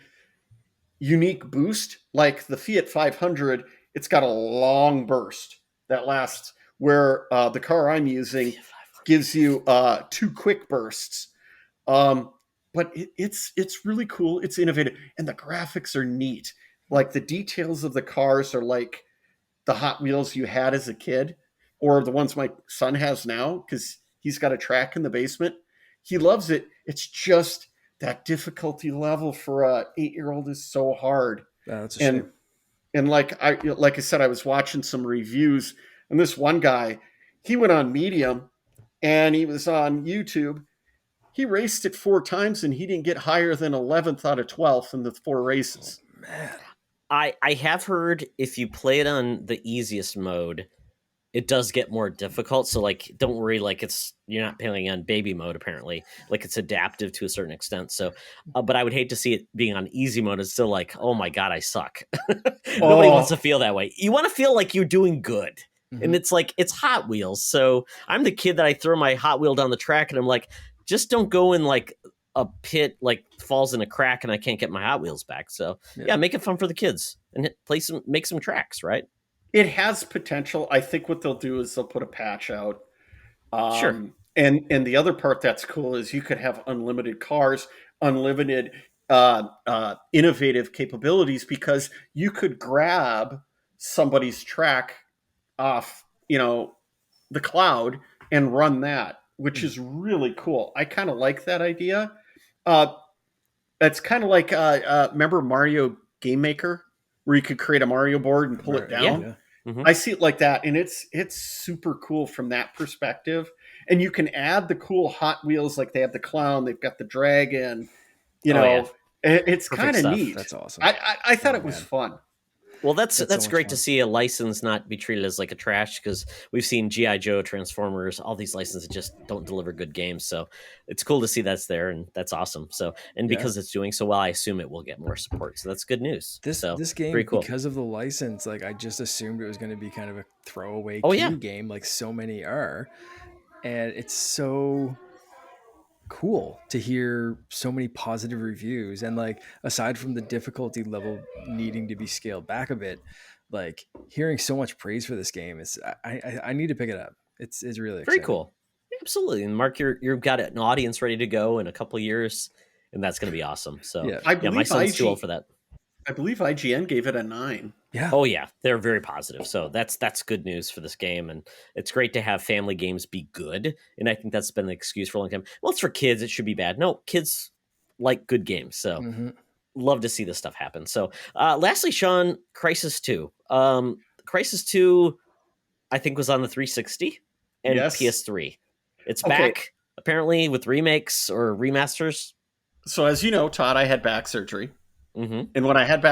unique boost. Like the Fiat 500, it's got a long burst that lasts, where the car I'm using gives you 2 quick bursts. Um, but it's really cool. It's innovative, and the graphics are neat. Like the details of the cars are like the Hot Wheels you had as a kid, or the ones my son has now, because he's got a track in the basement. He loves it. It's just that difficulty level for a 8-year-old is so hard. That's a and shame. and like I said, I was watching some reviews, and this one guy, he went on Medium, and he was on YouTube. He raced it 4 times, and he didn't get higher than 11th out of 12th in the 4 races. Man. I have heard if you play it on the easiest mode, it does get more difficult. So like, don't worry, like you're not playing on baby mode. Apparently, like it's adaptive to a certain extent. So, but I would hate to see it being on easy mode. It's still like, oh my god, I suck. Nobody wants to feel that way. You want to feel like you're doing good. And it's like, it's Hot Wheels. So I'm the kid that I throw my Hot Wheel down the track, and I'm like, just don't go in like a pit, like falls in a crack, and I can't get my Hot Wheels back. So yeah, make it fun for the kids and make some tracks, right? It has potential. I think what they'll do is they'll put a patch out. Sure. And the other part that's cool is you could have unlimited cars, unlimited innovative capabilities, because you could grab somebody's track off, the cloud, and run that, which is really cool. I kind of like that idea. It's kind of like remember Mario Game Maker, where you could create a Mario board and pull it down. Yeah. Mhm. I see it like that, and it's super cool from that perspective. And you can add the cool Hot Wheels, like they have the clown, they've got the dragon. It's Perfect kind of stuff. neat. That's awesome. I thought it was fun. Well, that's so much great fun. to see a license not be treated as like a trash, because we've seen G.I. Joe, Transformers, all these licenses that just don't deliver good games. So it's cool to see that's there, and that's awesome. So, and because it's doing so well, I assume it will get more support. So that's good news. This game, very cool. because of the license, like I just assumed it was going to be kind of a throwaway game, like so many are, and it's so cool to hear so many positive reviews. And like, aside from the difficulty level needing to be scaled back a bit, like hearing so much praise for this game is I need to pick it up. It's really Very exciting. cool. Absolutely. And Mark, you've got an audience ready to go in a couple of years, and that's going to be awesome. So I my son's too old for that. I believe IGN gave it a 9. Yeah. Oh yeah, they're very positive. So that's good news for this game, and it's great to have family games be good. And I think that's been the excuse for a long time. Well, it's for kids; it should be bad. No, kids like good games. So love to see this stuff happen. So lastly, Sean, Crysis 2. Crysis 2, I think, was on the 360 and PS3. It's back apparently with remakes or remasters. So as you know, Todd, I had back surgery. And when I had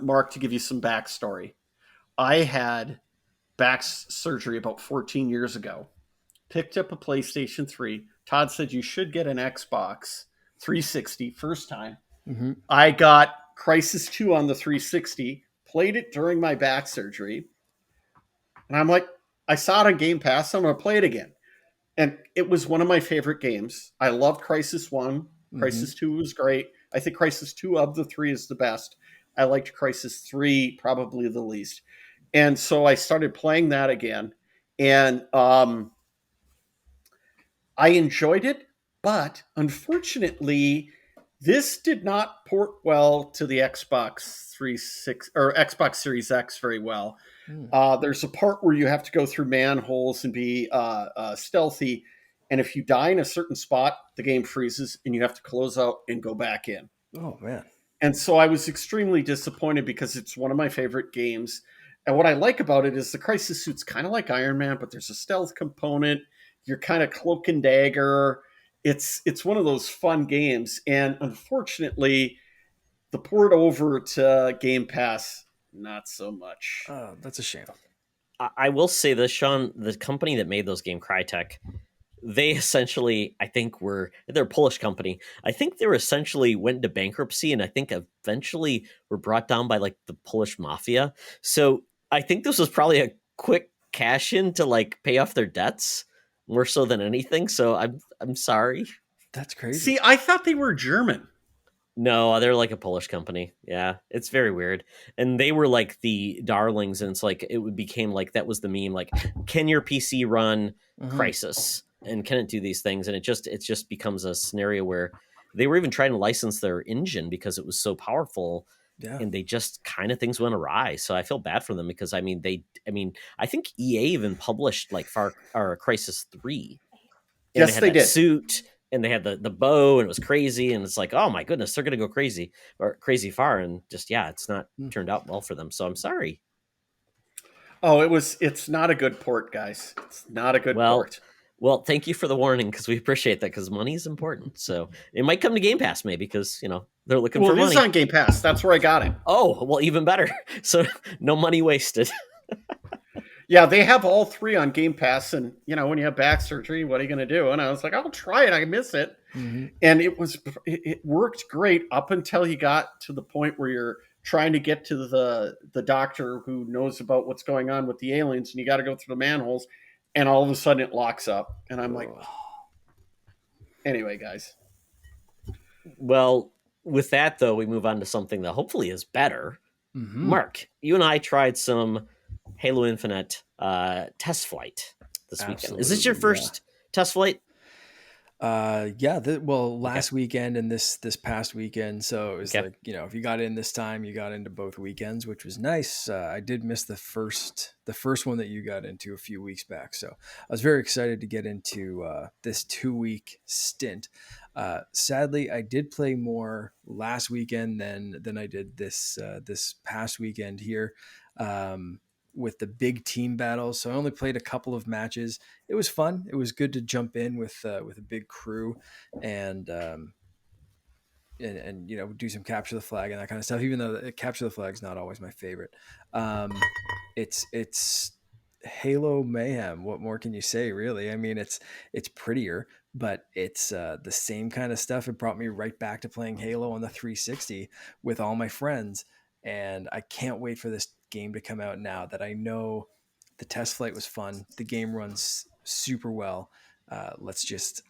Mark, to give you some backstory, I had back surgery about 14 years ago, picked up a PlayStation 3. Todd said you should get an Xbox 360 first time. I got Crysis 2 on the 360, played it during my back surgery, and I'm like, I saw it on Game Pass, so I'm going to play it again. And it was one of my favorite games. I loved Crysis 1. Crysis 2 was great. I think Crysis 2 of the 3 is the best. I liked Crysis 3 probably the least. And so I started playing that again. And I enjoyed it. But unfortunately, this did not port well to the Xbox 360 or Xbox Series X very well. There's a part where you have to go through manholes and be stealthy. And if you die in a certain spot, the game freezes and you have to close out and go back in. Oh, man. And so I was extremely disappointed, because it's one of my favorite games. And what I like about it is the Crysis suit's kind of like Iron Man, but there's a stealth component. You're kind of cloak and dagger. It's one of those fun games. And unfortunately, the port over to Game Pass, not so much. Oh, that's a shame. I will say this, Sean, the company that made those games, Crytek, they essentially, I think, they're a Polish company. I think they were essentially went into bankruptcy, and I think eventually were brought down by like the Polish mafia. So I think this was probably a quick cash in to like pay off their debts. more so than anything. So I'm sorry. That's crazy. See, I thought they were German. No, they're like a Polish company. Yeah, it's very weird. And they were like the darlings, and it's like became like that was the meme. Like, can your PC run Crysis, and can it do these things? And it just becomes a scenario where they were even trying to license their engine because it was so powerful, Yeah. and they just kind of things went awry. So I feel bad for them because I mean I think EA even published like Crysis 3, and they Yes, had they that did. suit, and they had the bow, and it was crazy, and it's like, oh my goodness, they're gonna go crazy or crazy far, and just it's not turned out well for them. So I'm sorry. Oh, it's not a good port, guys. It's not a good Well, port. well, thank you for the warning because we appreciate that because money is important. So it might come to Game Pass maybe because they're looking Well, for it is money. on Game Pass. That's where I got it. Oh, well, even better. So no money wasted. Yeah, they have all three on Game Pass, and when you have back surgery, what are you going to do? And I was like, I'll try it. I miss it, and it worked great up until you got to the point where you're trying to get to the doctor who knows about what's going on with the aliens, and you got to go through the manholes, and all of a sudden it locks up, and I'm like, anyway, guys. Well, with that though, we move on to something that hopefully is better. Mark, you and I tried some Halo Infinite test flight this weekend. Is this your first test flight? Last weekend and this past weekend, so it was like, if you got in this time, you got into both weekends, which was nice. I did miss the first one that you got into a few weeks back, so I was very excited to get into this 2-week stint. Sadly, I did play more last weekend than I did this past weekend here. With the big team battles. So I only played a couple of matches. It was fun. It was good to jump in with a big crew and do some capture the flag and that kind of stuff, even though capture the flag is not always my favorite. It's Halo mayhem. What more can you say, really? I mean, it's prettier, but it's the same kind of stuff. It brought me right back to playing Halo on the 360 with all my friends. And I can't wait for this game to come out now that I know the test flight was fun. The game runs super well. Let's just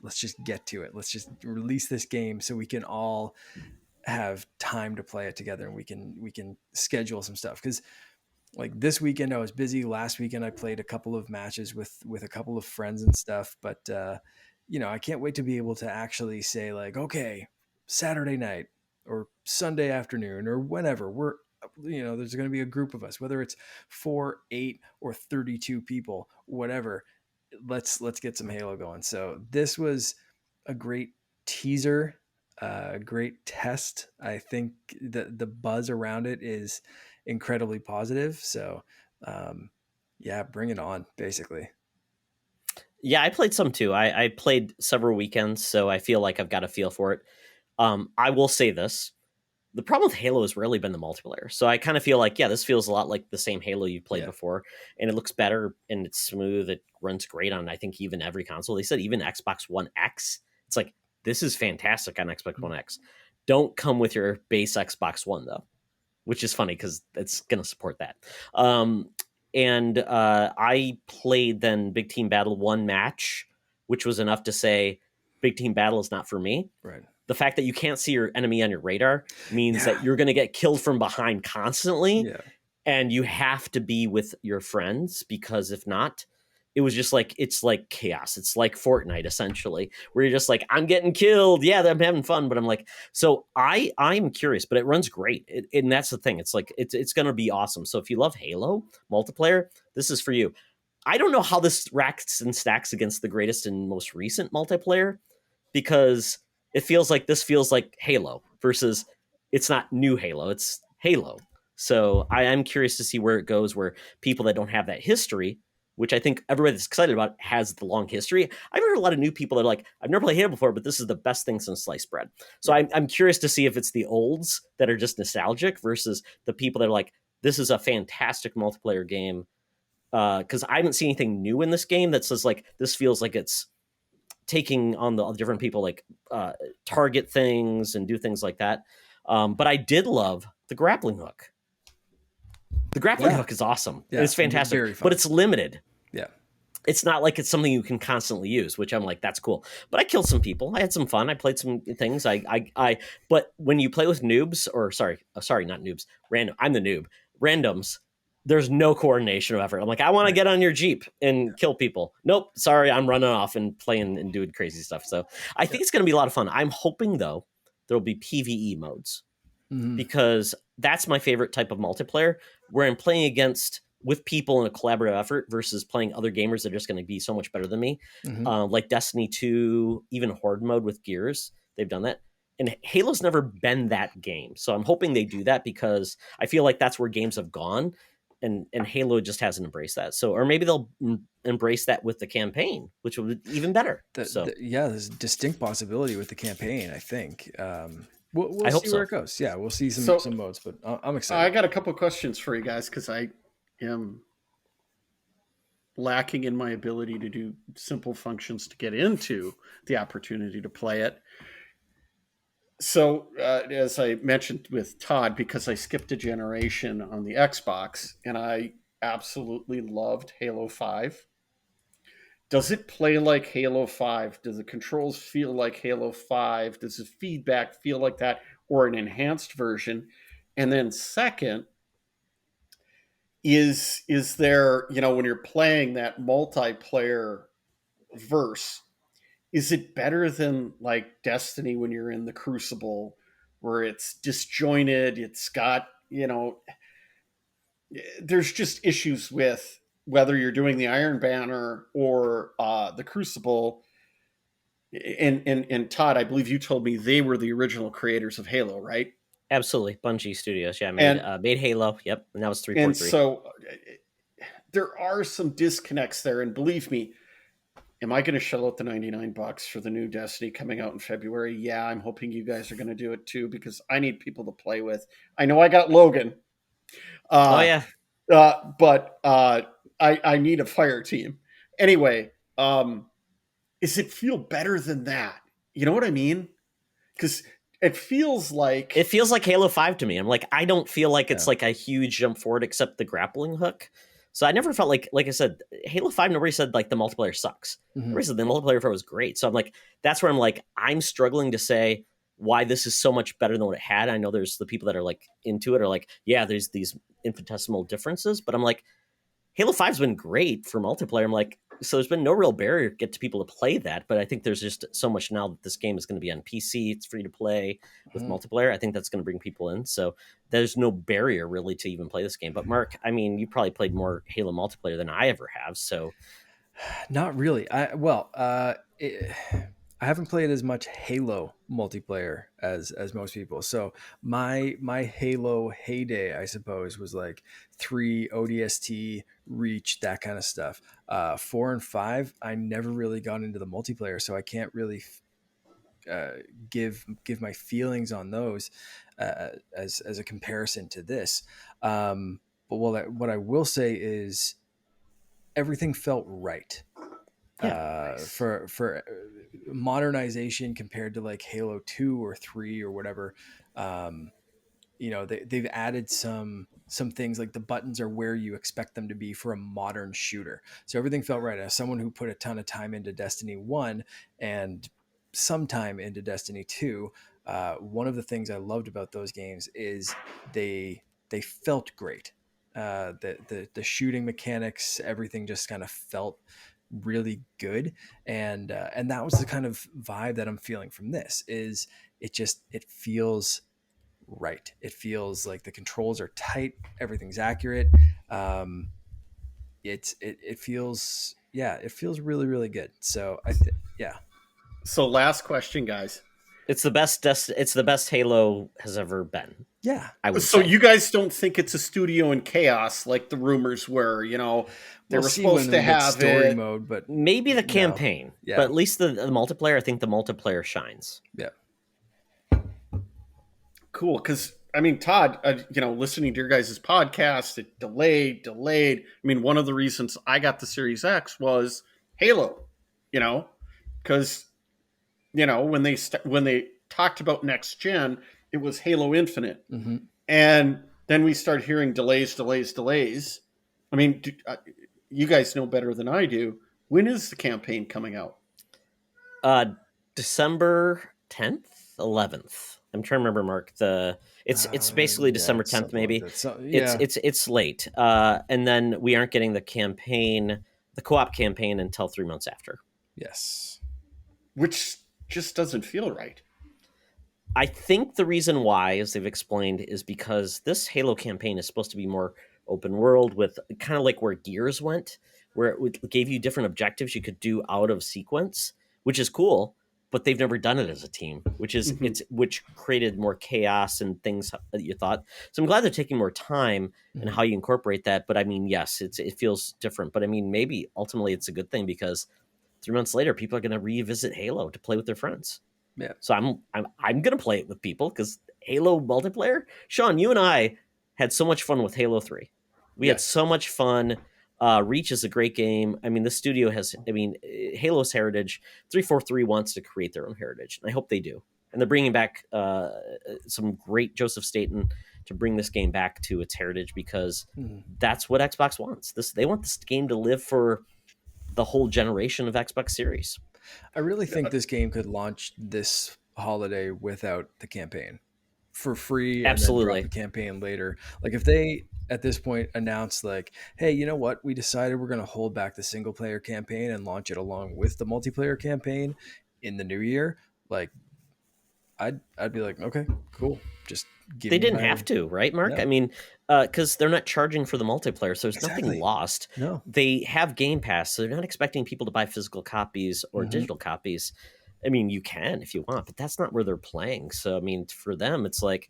get to it. Let's just release this game so we can all have time to play it together, and we can schedule some stuff. Because like this weekend I was busy. Last weekend I played a couple of matches with a couple of friends and stuff. But I can't wait to be able to actually say like, okay, Saturday night or Sunday afternoon or whenever there's going to be a group of us, whether it's 4, 8, or 32 people, whatever. Let's get some Halo going. So this was a great teaser, a great test. I think the buzz around it is incredibly positive. So, bring it on, basically. Yeah, I played some too. I played several weekends, so I feel like I've got a feel for it. I will say this. The problem with Halo has rarely been the multiplayer. So I kind of feel like, this feels a lot like the same Halo you played before. And it looks better and it's smooth. It runs great on, I think, even every console. They said even Xbox One X. It's like, this is fantastic on Xbox One X. Don't come with your base Xbox One, though, which is funny because it's going to support that. I played then Big Team Battle 1 match, which was enough to say Big Team Battle is not for me. Right. The fact that you can't see your enemy on your radar means that you're going to get killed from behind constantly. Yeah. And you have to be with your friends because if not, it was just like, it's like chaos. It's like Fortnite, essentially, where you're just like, I'm getting killed. Yeah, I'm having fun. But I'm like, so I'm curious, but it runs great. And that's the thing. It's like, it's going to be awesome. So if you love Halo multiplayer, this is for you. I don't know how this racks and stacks against the greatest and most recent multiplayer because it feels like this feels like Halo versus it's not new Halo, it's Halo. So I am curious to see where it goes, where people that don't have that history, which I think everybody that's excited about has the long history. I've heard a lot of new people that are like, I've never played Halo before, but this is the best thing since sliced bread. So I'm curious to see if it's the olds that are just nostalgic versus the people that are like, this is a fantastic multiplayer game. Because I haven't seen anything new in this game that says like, this feels like it's taking on the different people like target things and do things like that. But I did love the grappling hook. The grappling hook is awesome. Yeah, it's fantastic, but it's limited. Yeah. it's not like it's something you can constantly use, which I'm like, that's cool. But I killed some people. I had some fun. I played some things. But when you play with noobs, or sorry, not noobs, random. I'm the noob. Randoms. There's no coordination of effort. I'm like, I want to get on your Jeep and kill people. Nope, sorry, I'm running off and playing and doing crazy stuff. So I think it's going to be a lot of fun. I'm hoping though there'll be PVE modes because that's my favorite type of multiplayer, where I'm playing against with people in a collaborative effort versus playing other gamers that are just going to be so much better than me. Like Destiny 2, even Horde mode with Gears, they've done that. And Halo's never been that game. So I'm hoping they do that because I feel like that's where games have gone. And Halo just hasn't embraced that. So, or maybe they'll embrace that with the campaign, which would be even better. Yeah, there's a distinct possibility with the campaign, I think. We'll I hope see where so. it goes. Yeah, we'll see some modes, but I'm excited. I got a couple questions for you guys because I am lacking in my ability to do simple functions to get into the opportunity to play it. So, as I mentioned with Todd, because I skipped a generation on the Xbox and I absolutely loved Halo 5. Does it play like Halo 5? Does the controls feel like Halo 5? Does the feedback feel like that, or an enhanced version? And then second, is there, when you're playing that multiplayer verse, is it better than like Destiny when you're in the Crucible, where it's disjointed? It's got, there's just issues with whether you're doing the Iron Banner or the Crucible. And Todd, I believe you told me they were the original creators of Halo, right? Absolutely. Bungie Studios. Yeah, made Halo. Yep. And that was 3.3. And so there are some disconnects there. And believe me, am I going to shell out the $99 for the new Destiny coming out in February? Yeah, I'm hoping you guys are going to do it too, because I need people to play with. I know I got Logan. Oh, yeah. But I need a fire team. Anyway, does it feel better than that? You know what I mean? Because it feels like Halo 5 to me. I'm like, I don't feel like it's like a huge jump forward except the grappling hook. So I never felt like I said, Halo 5, nobody said like the multiplayer sucks. Nobody said the multiplayer for it was great. So I'm like, that's where I'm like, I'm struggling to say why this is so much better than what it had. I know there's the people that are like into it are like, yeah, there's these infinitesimal differences, but I'm like, Halo 5's been great for multiplayer. I'm like, so there's been no real barrier to get to people to play that, but I think there's just so much now that this game is going to be on PC. It's free to play with multiplayer. I think that's going to bring people in. So there's no barrier really to even play this game. But Mark, I mean, you probably played more Halo multiplayer than I ever have. So not really. I haven't played as much Halo multiplayer as most people. So my Halo heyday, I suppose, was like 3 ODST, Reach, that kind of stuff. 4 and 5, I never really got into the multiplayer, so I can't really give my feelings on those as a comparison to this. But what I will say is everything felt right. nice. For modernization compared to like Halo 2 or 3 or whatever. They've added some things, like the buttons are where you expect them to be for a modern shooter. So everything felt right. As someone who put a ton of time into Destiny 1 and some time into Destiny 2, one of the things I loved about those games is they felt great. The shooting mechanics, everything just kind of felt really good, and that was the kind of vibe that I'm feeling from this. Is it feels right. It feels like the controls are tight, everything's accurate. It feels really, really good. So So last question, guys. It's the best Halo has ever been. Yeah. I would So say. you guys don't think it's a studio in chaos like the rumors were? They were supposed to have story it. mode, but Maybe the campaign, Yeah. but at least the multiplayer, I think the multiplayer shines. Yeah. Cool, because I mean, Todd, listening to your guys' podcast, it delayed. I mean, one of the reasons I got the Series X was Halo, because when they talked about next gen, it was Halo Infinite, and then we started hearing delays. I mean, you guys know better than I do. When is the campaign coming out? December 10th, 11th. I'm trying to remember, Mark. It's basically Yeah, December it's 10th, something like maybe. that. So, It's yeah. it's late. And then we aren't getting the co-op campaign until 3 months after. Yes. Which just doesn't feel right. I think the reason why, as they've explained, is because this Halo campaign is supposed to be more open world, with kind of like where Gears went, where gave you different objectives you could do out of sequence, which is cool. But they've never done it as a team, Mhm. which created more chaos and things that you thought. So I'm glad they're taking more time and Mhm. how you incorporate that. But I mean, yes, it feels different. But I mean, maybe ultimately it's a good thing, because 3 months later, people are going to revisit Halo to play with their friends. Yeah. So I'm gonna play it with people, because Halo multiplayer. Sean, you and I had so much fun with Halo 3. We had Yes. so much fun. Reach is a great game. I mean, this studio has. I mean, Halo's heritage. 343 wants to create their own heritage, and I hope they do. And they're bringing back some great Joseph Staten to bring this game back to its heritage, because Mhm. that's what Xbox wants. They want this game to live for the whole generation of Xbox Series. I really think this game could launch this holiday without the campaign for free and then drop the Absolutely. campaign later. Like if they at this point announce like, hey, you know what? We decided we're going to hold back the single player campaign and launch it along with the multiplayer campaign in the new year. Like I'd be like, okay, cool. Just give They me didn't my have to, right, Mark? I no. mean, because they're not charging for the multiplayer, so there's nothing Exactly. lost. No. They have Game Pass, so they're not expecting people to buy physical copies or Hmm. digital copies. I mean, you can if you want, but that's not where they're playing. So, I mean, for them, it's like,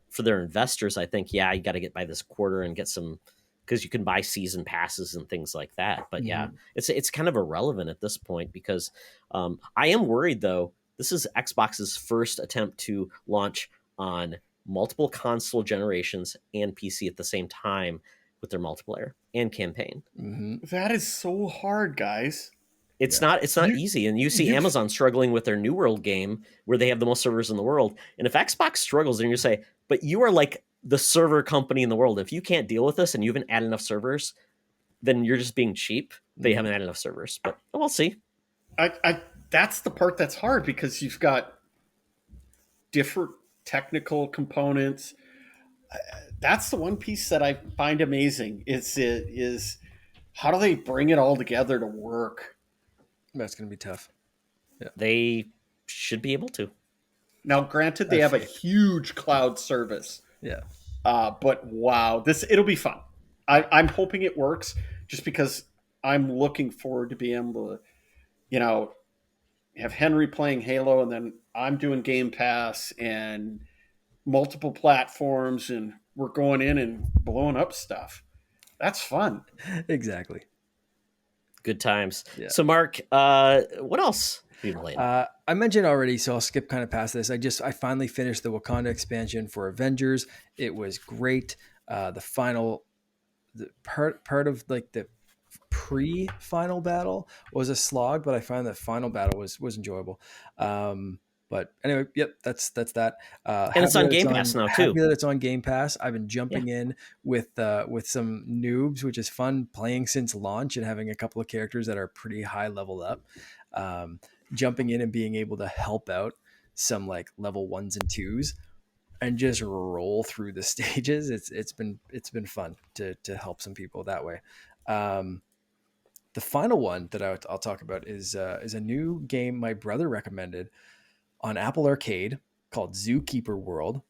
for their investors, I think, yeah, you got to get by this quarter and get some, because you can buy season passes and things like that. But yeah, Hmm. it's kind of irrelevant at this point, because I am worried, though. This is Xbox's first attempt to launch on multiple console generations and PC at the same time with their multiplayer and campaign. Hmm. That is so hard, guys. It's Yeah. not You easy, and you see you Amazon struggling with their New World game, where they have the most servers in the world. And if Xbox struggles, then you say, "But you are like the server company in the world. If you can't deal with this and you haven't added enough servers, then you're just being cheap. They Hmm. haven't had enough servers." But we'll see. I that's the part that's hard because you've got different technical components. That's the one piece that I find amazing. Is how do they bring it all together to work? That's gonna be tough. Yeah. They should be able to. Now, granted, I they have have a faith. huge cloud service, Yeah. but wow, this it'll be fun. I'm hoping it works, just because I'm looking forward to being able to, you know, have Henry playing Halo, and then I'm doing Game Pass and multiple platforms, and we're going in and blowing up stuff. That's fun. Exactly. Good times. Yeah. So, Mark, what else have you been playing? I mentioned already, so I'll skip kind of past this. I finally finished the Wakanda expansion for Avengers. It was great. The final the part of like the pre-final battle was a slog, but I found that final battle was enjoyable. But anyway, yep, that's that. And it's on Game Pass now Happy too. that it's on Game Pass. I've been Yeah. jumping in with some noobs, which is fun playing since launch and having a couple of characters that are pretty high leveled up. Um, Jumping in and being able to help out some like level ones and twos and just roll through the stages. It's been fun to help some people that way. Um, the final one that I'll talk about is a new game my brother recommended on Apple Arcade called Zookeeper World.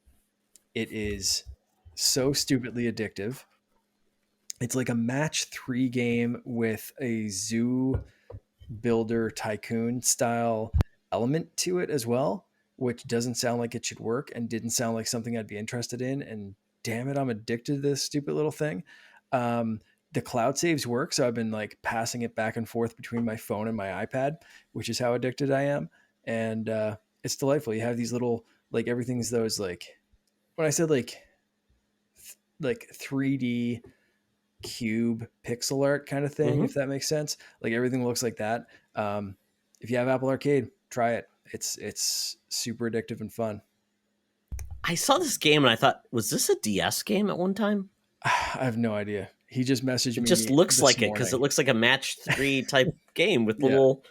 It is so stupidly addictive. It's like a match 3 game with a zoo builder tycoon style element to it as well, which doesn't sound like it should work and didn't sound like something I'd be interested in. And damn it, I'm addicted to this stupid little thing. The cloud saves work, so I've been like passing it back and forth between my phone and my iPad, which is how addicted I am. And it's delightful. You have these little like everything's those like when I said like 3D cube pixel art kind of thing, Hmm. if that makes sense. Like everything looks like that. Um, if you have Apple Arcade, try it. It's super addictive and fun. I saw this game and I thought, was this a DS game at one time? I have no idea. He just messaged It me. just looks this like it because it morning. looks like a match 3 type game with Yeah. little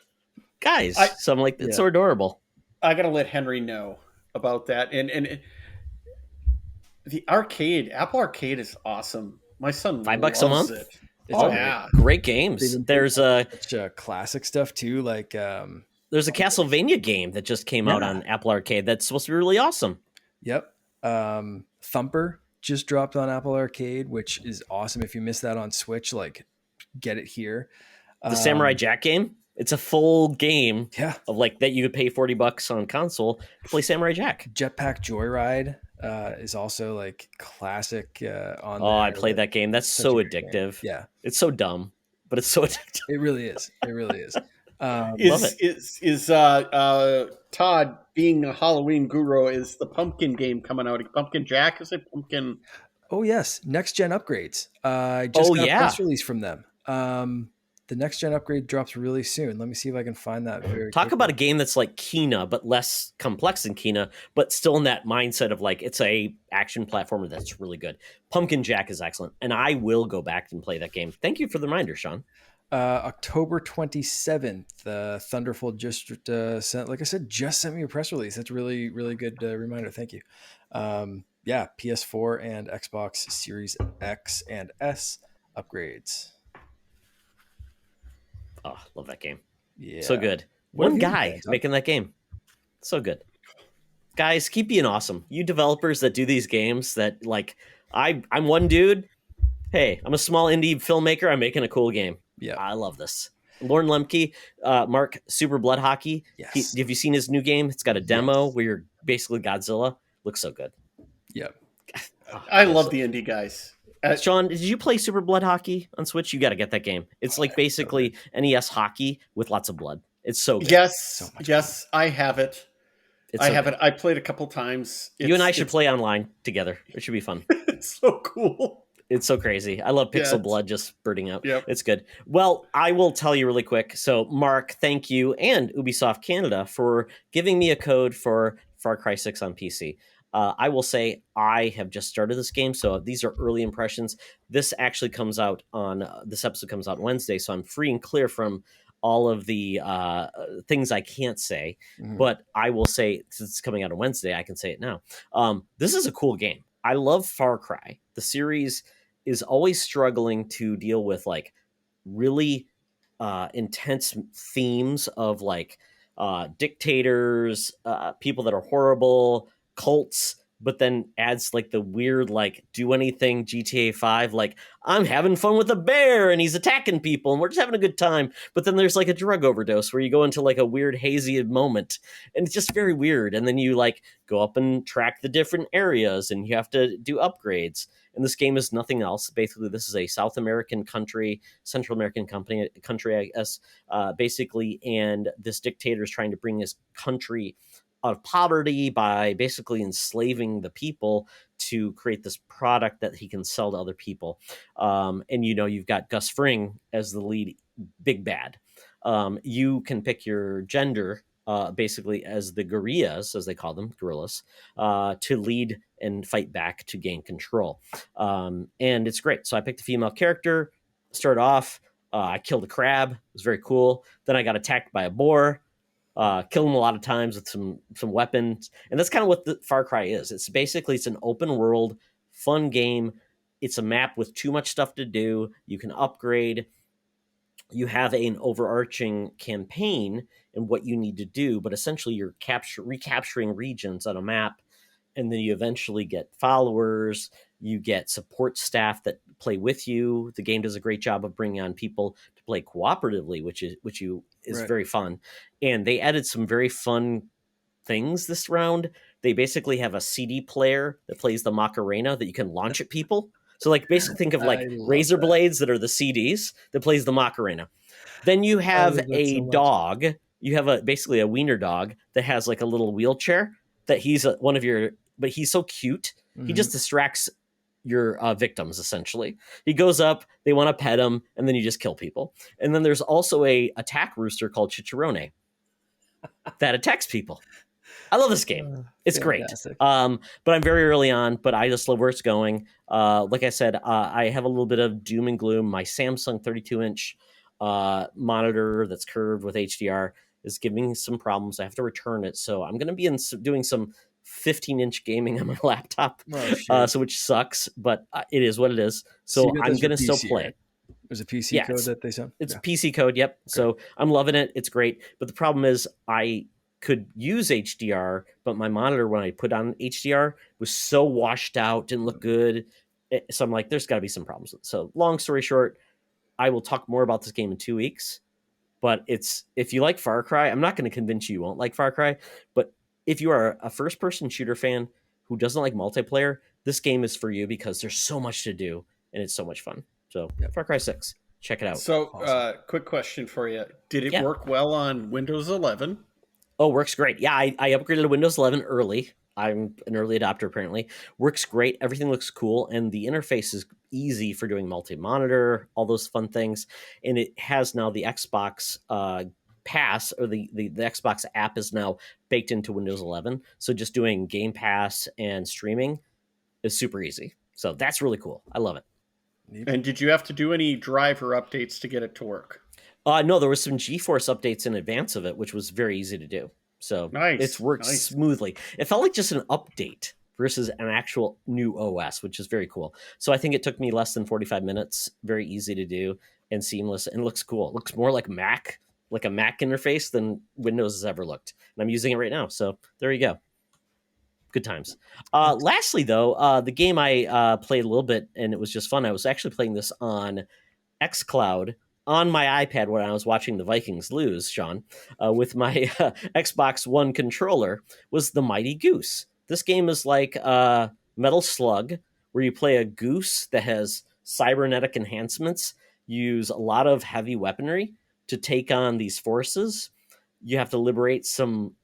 guys. So I'm like, it's Yeah. so adorable. I gotta let Henry know about that. And the arcade, Apple Arcade is awesome. My son $5 a loves month. it. It's Oh great. yeah. Great They've games. been There's a such classic stuff too, like Castlevania game that just came out Yeah. on Apple Arcade that's supposed to be really awesome. Yep. Thumper just dropped on Apple Arcade, which is awesome. If you missed that on Switch, like get it here. The Samurai Jack game. It's a full game Yeah. of like that you could pay $40 on console to play Samurai Jack. Jetpack Joyride is also like classic on Oh, I there. played that game. That's Such so a great game. addictive. Yeah, It's so dumb, but it's so addictive. it really is. It really is. Love it. Is Todd being a Halloween guru? Is the pumpkin game coming out? Pumpkin Jack, is it pumpkin? Oh yes, next gen upgrades. I just got a press release from them. The next gen upgrade drops really soon. Let me see if I can find that. Talk about a game that's like Kena, but less complex than Kena, but still in that mindset of like it's a action platformer that's really good. Pumpkin Jack is excellent, and I will go back and play that game. Thank you for the reminder, Sean. October 27th, Thunderful just sent, like I said, just sent me a press release. That's really, really good reminder. Thank you. Yeah, PS4 and Xbox Series X and S upgrades. Oh, love that game. Yeah. So good. What One have you been guy playing, Todd? making that game. So good. Guys, keep being awesome. You developers that do these games that like I'm one dude. Hey, I'm a small indie filmmaker. I'm making a cool game. Yeah. I love this. Lauren Lemke, Mark Super Blood Hockey. Yes. Have you seen his new game? It's got a demo Yes. where you're basically Godzilla. Looks so good. Yeah. I love the indie guys. Sean, did you play Super Blood Hockey on Switch? You got to get that game. It's like basically NES hockey with lots of blood. It's so good. Yes, So much yes, I have it. It's I so have good. it. I played a couple times. You and I should play online together. It should be fun. It's so cool. It's so crazy. I love pixel Yeah, blood just spurting out. Yep. It's good. Well, I will tell you really quick. So, Mark, thank you, and Ubisoft Canada for giving me a code for Far Cry 6 on PC. I will say I have just started this game, so these are early impressions. This actually comes out on this episode comes out Wednesday, so I'm free and clear from all of the things I can't say. Mhm. But I will say, since it's coming out on Wednesday, I can say it now. This is a cool game. I love Far Cry. The series is always struggling to deal with like really intense themes of like dictators, people that are horrible, cults, but then adds like the weird like do anything GTA 5, like I'm having fun with a bear and he's attacking people and we're just having a good time. But then there's like a drug overdose where you go into like a weird hazy moment and it's just very weird. And then you like go up and track the different areas and you have to do upgrades. And this game is nothing else. Basically, this is a South American country, Central American country, I guess, basically. And this dictator is trying to bring his country out of poverty by basically enslaving the people to create this product that he can sell to other people. And, you know, you've got Gus Fring as the lead big bad. You can pick your gender basically as the guerrillas, as they call them, guerrillas, to lead and fight back to gain control. And it's great. So I picked a female character, started off, I killed a crab. It was very cool. Then I got attacked by a boar, killed him a lot of times with some weapons. And that's kind of what the Far Cry is. It's basically, it's an open world, fun game. It's a map with too much stuff to do. You can upgrade. You have an overarching campaign and what you need to do, but essentially you're recapturing regions on a map, and then you eventually get followers, you get support staff that play with you. The game does a great job of bringing on people to play cooperatively, which is Right. very fun. And they added some very fun things this round. They basically have a CD player that plays the Macarena that you can launch at people. So like basically think of like I love razor that. blades that are the CDs that plays the Macarena. Then you have love that a so much. dog. You have basically a wiener dog that has like a little wheelchair that he's one of your, but he's so cute. He Mhm. just distracts your victims essentially. He goes up, they want to pet him, and then you just kill people. And then there's also a attack rooster called Chicharrone that attacks people. I love this game. It's great. Fantastic. But I'm very early on, but I just love where it's going. Like I said, I have a little bit of doom and gloom. My Samsung 32-inch monitor that's curved with HDR is giving me some problems. I have to return it. So I'm going to be doing some 15-inch gaming on my laptop, Oh, shit. so which sucks, but it is what it is. So So you got I'm those for going to still PC, play right? it. There's a PC Yeah, code that they sent? it's Yeah. PC code, yep. So I'm loving it. It's great. But the problem is I could use HDR, but my monitor, when I put on HDR, was so washed out, didn't look good. So I'm like, there's got to be some problems. So long story short, I will talk more about this game in 2 weeks. But if you like Far Cry, I'm not going to convince you won't like Far Cry. But if you are a first-person shooter fan who doesn't like multiplayer, this game is for you because there's so much to do and it's so much fun. So Yep. Far Cry 6, check it out. So, Awesome. quick question for you: did it Yeah. work well on Windows 11? Oh, works great. Yeah, I upgraded to Windows 11 early. I'm an early adopter, apparently. Works great. Everything looks cool. And the interface is easy for doing multi-monitor, all those fun things. And it has now the Xbox Pass, or the Xbox app is now baked into Windows 11. So just doing Game Pass and streaming is super easy. So that's really cool. I love it. And did you have to do any driver updates to get it to work? No, there was some GeForce updates in advance of it, which was very easy to do. So it's worked smoothly. It felt like just an update versus an actual new OS, which is very cool. So I think it took me less than 45 minutes. Very easy to do and seamless, and looks cool. It looks more like Mac, like a Mac interface than Windows has ever looked. And I'm using it right now. So there you go. Good times. Lastly, though, the game I played a little bit, and it was just fun. I was actually playing this on xCloud on my iPad when I was watching the Vikings lose, Sean, with my Xbox One controller, was the Mighty Goose. This game is like Metal Slug, where you play a goose that has cybernetic enhancements. You use a lot of heavy weaponry to take on these forces. You have to liberate some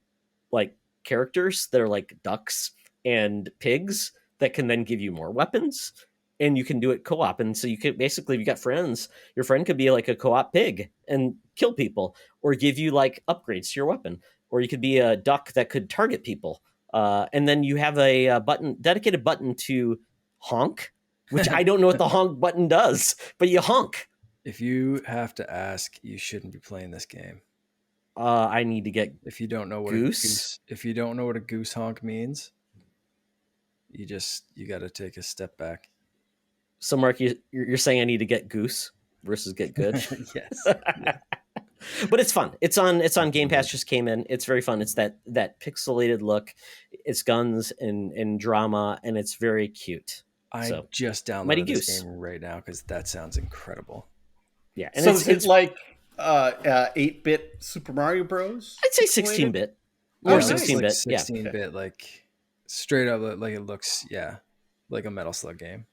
like characters that are like ducks and pigs that can then give you more weapons, and you can do it co-op. And so you could basically, if you got friends, your friend could be like a co-op pig and kill people, or give you like upgrades to your weapon, or you could be a duck that could target people. And then you have a dedicated button to honk, which I don't know what the honk button does, but you honk. If you have to ask, you shouldn't be playing this game. I need to get If you don't know what Goose. If you don't know what a goose honk means, you got to take a step back. So Mark, you're saying I need to get Goose versus get good? Yes. Yeah. But it's fun. It's on Game Pass. Just came in. It's very fun. It's that pixelated look. It's guns and drama, and it's very cute. I just downloaded this game right now because that sounds incredible. Yeah, and so it's like 8-bit Super Mario Bros. I'd say 16-bit, Or 16-bit, like 16-bit, like straight up, like it looks, like a Metal Slug game.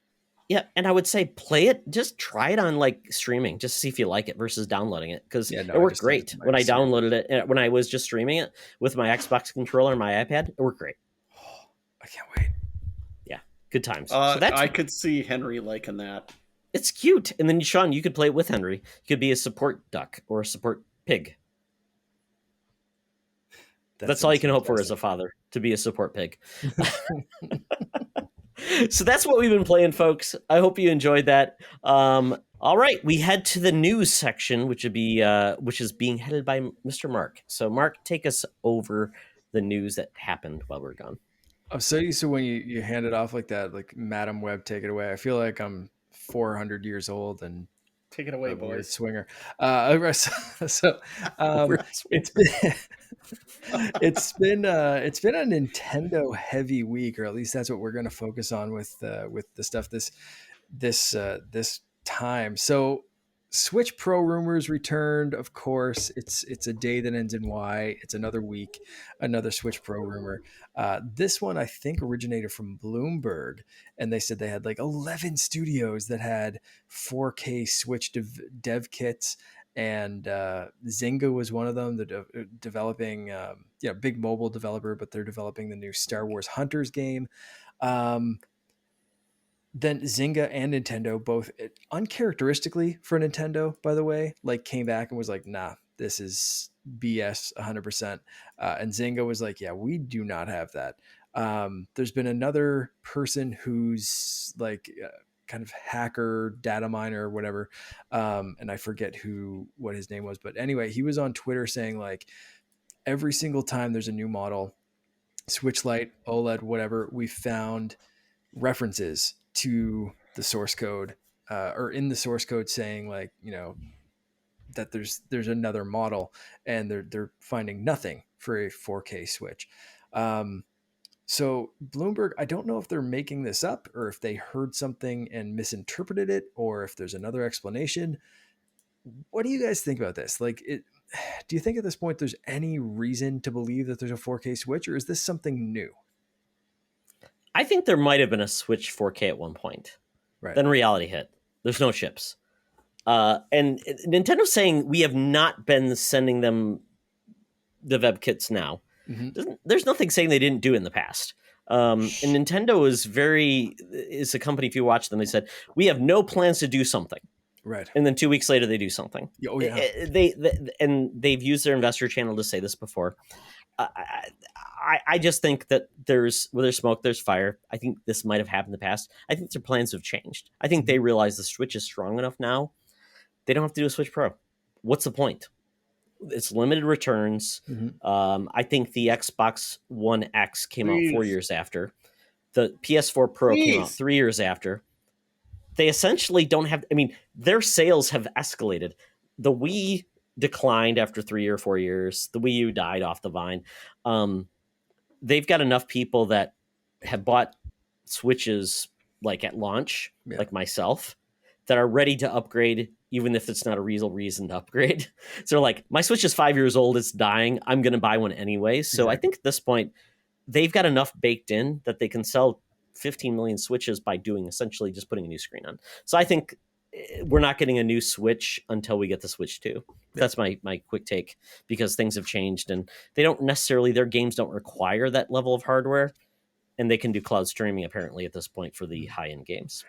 Yeah, and I would say play it. Just try it on like streaming, just see if you like it versus downloading it, because it worked great when I downloaded it. When I was just streaming it with my Xbox controller and my iPad, it worked great. Oh, I can't wait. Yeah, good times. So I could see Henry liking that. It's cute, and then Sean, you could play it with Henry. You could be a support duck or a support pig. That's all you can hope for as a father, to be a support pig. So that's what we've been playing, folks. I hope you enjoyed that. All right, we head to the news section, which is being headed by Mr. Mark. So, Mark, take us over the news that happened while we're gone. I'm so used to when you hand it off like that, like Madam Web, take it away. I feel like I'm 400 years old and take it away, boys. Swinger. It's been a Nintendo heavy week, or at least that's what we're going to focus on with the stuff this time. So Switch Pro rumors returned. Of course, it's a day that ends in Y. It's another week, another Switch Pro rumor. This one I think originated from Bloomberg, and they said they had like 11 studios that had 4K Switch dev kits, and Zynga was one of them. They're developing, big mobile developer, but they're developing the new Star Wars Hunters game. Then Zynga and Nintendo, both uncharacteristically for Nintendo, by the way, like came back and was like, nah, this is BS 100%. And Zynga was like, yeah, we do not have that. There's been another person who's like kind of hacker, data miner, or whatever. And I forget what his name was, but anyway, he was on Twitter saying like every single time there's a new model, Switch Lite, OLED, whatever, we found references to the source code or in the source code saying like, that there's another model, and they're finding nothing for a 4K Switch. So Bloomberg, I don't know if they're making this up or if they heard something and misinterpreted it, or if there's another explanation. What do you guys think about this? Like, do you think at this point there's any reason to believe that there's a 4K Switch, or is this something new? I think there might have been a Switch 4K at one point. Right. Then reality hit. There's no chips. And Nintendo's saying we have not been sending them the web kits now. Mm-hmm. There's nothing saying they didn't do it in the past. And Nintendo is a company, if you watch them, they said, we have no plans to do something. Right. And then 2 weeks later, they do something. Oh, yeah. And they've used their investor channel to say this before. I just think that where there's smoke, there's fire. I think this might have happened in the past. I think their plans have changed. I think they realize the Switch is strong enough now. They don't have to do a Switch Pro. What's the point? It's limited returns. Mm-hmm. I think the Xbox One X came out 4 years after. The PS4 Pro came out 3 years after. They essentially don't have... I mean, their sales have escalated. The Wii declined after 3 or 4 years. The Wii U died off the vine. They've got enough people that have bought Switches like at launch, like myself, that are ready to upgrade, even if it's not a real reason to upgrade. So they're like, my Switch is 5 years old, it's dying, I'm going to buy one anyway. So I think at this point, they've got enough baked in that they can sell 15 million Switches by doing essentially just putting a new screen on. So I think we're not getting a new Switch until we get the Switch 2. That's my quick take, because things have changed and they don't necessarily, their games don't require that level of hardware, and they can do cloud streaming apparently at this point for the high-end games.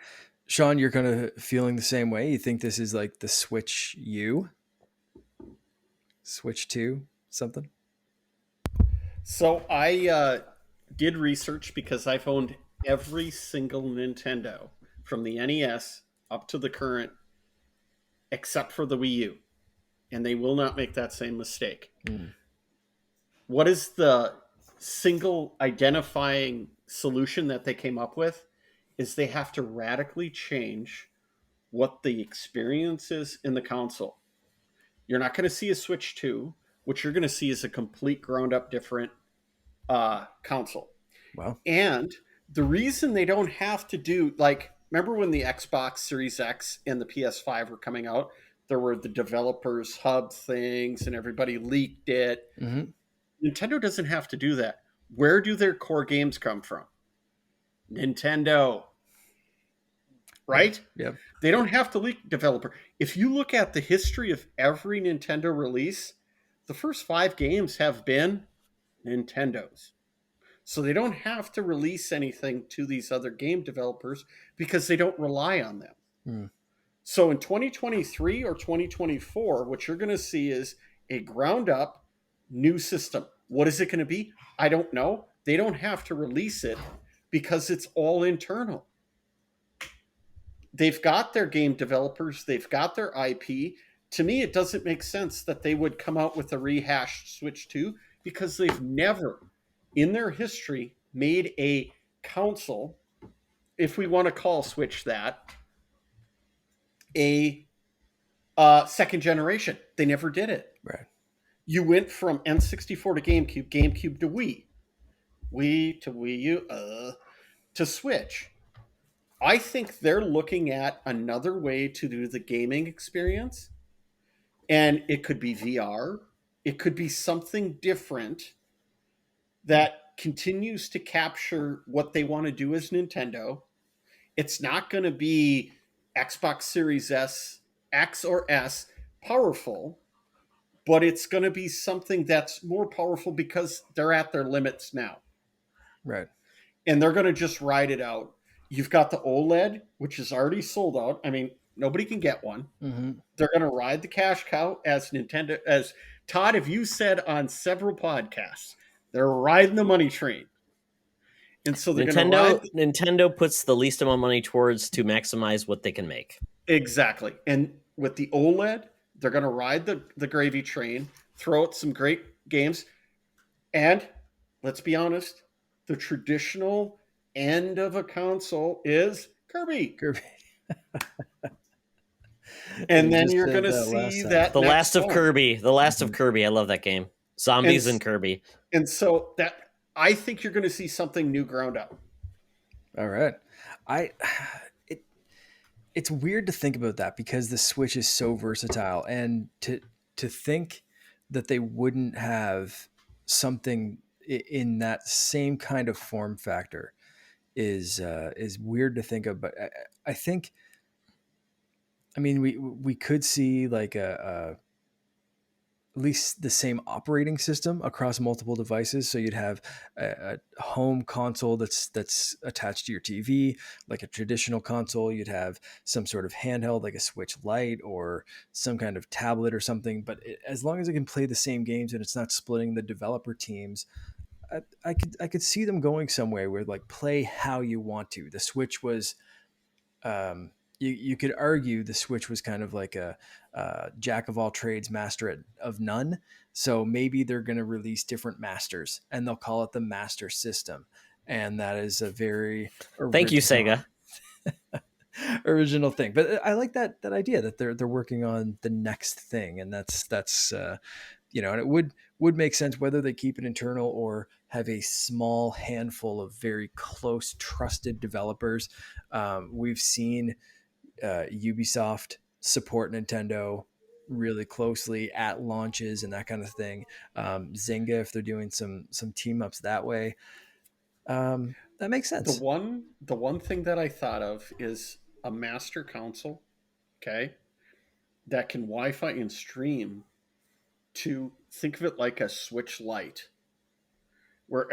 Sean, you're kind of feeling the same way. You think this is like the Switch U? Switch 2, something? So I did research because I've owned every single Nintendo from the NES up to the current, except for the Wii U. And they will not make that same mistake. What is the single identifying solution that they came up with? Is they have to radically change what the experience is in the console. You're not going to see a Switch 2. What you're going to see is a complete ground-up different console. Wow. And the reason they don't have to do, like, remember when the Xbox Series X and the PS5 were coming out? There were the developers hub things and everybody leaked it. Mm-hmm. Nintendo doesn't have to do that. Where do their core games come from? Nintendo. Right? Yeah. They don't have to leak developer. If you look at the history of every Nintendo release, the first 5 games have been Nintendo's. So they don't have to release anything to these other game developers because they don't rely on them. So in 2023 or 2024, what you're going to see is a ground up new system. What is it going to be? I don't know. They don't have to release it because it's all internal. They've got their game developers. They've got their IP. To me, it doesn't make sense that they would come out with a rehashed Switch 2 because they've never in their history made a console, if we want to call Switch that, a second generation. They never did it. Right. You went from N64 to GameCube, GameCube to Wii, Wii to Wii U, to Switch. I think they're looking at another way to do the gaming experience. And it could be VR. It could be something different that continues to capture what they want to do as Nintendo. It's not going to be Xbox Series X or S powerful, but it's going to be something that's more powerful because they're at their limits now. Right. And they're going to just ride it out. You've got the OLED, which is already sold out. I mean, Nobody can get one. Mm-hmm. They're going to ride the cash cow as Nintendo, as Todd, have you said on several podcasts, they're riding the money train. And so they're going to ride. Nintendo puts the least amount of money towards to maximize what they can make. Exactly. And with the OLED, they're going to ride the gravy train, throw out some great games. And let's be honest, the traditional end of a console is Kirby. And then you're going to see that The Last of Kirby. The Last of Kirby. I love that game. Zombies and Kirby. And so that I think you're going to see something new ground up. All right. It's weird to think about that because the Switch is so versatile, and to think that they wouldn't have something in that same kind of form factor is weird to think of. But I think, I mean, we could see like at least the same operating system across multiple devices. So you'd have a home console that's attached to your TV, like a traditional console. You'd have some sort of handheld, like a Switch Lite or some kind of tablet or something. But as long as it can play the same games and it's not splitting the developer teams, I could see them going somewhere where like play how you want to. The Switch was, you could argue the Switch was kind of like a jack of all trades, master of none. So maybe they're going to release different masters and they'll call it the Master System. And that is a very thank you, Sega. original thing. But I like that idea that they're working on the next thing, and that's and it would make sense whether they keep it internal or have a small handful of very close, trusted developers. We've seen Ubisoft support Nintendo really closely at launches and that kind of thing. Zynga, if they're doing some team ups that way, that makes sense. The one thing that I thought of is a master console, okay, that can Wi-Fi and stream. To think of it like a Switch Lite, where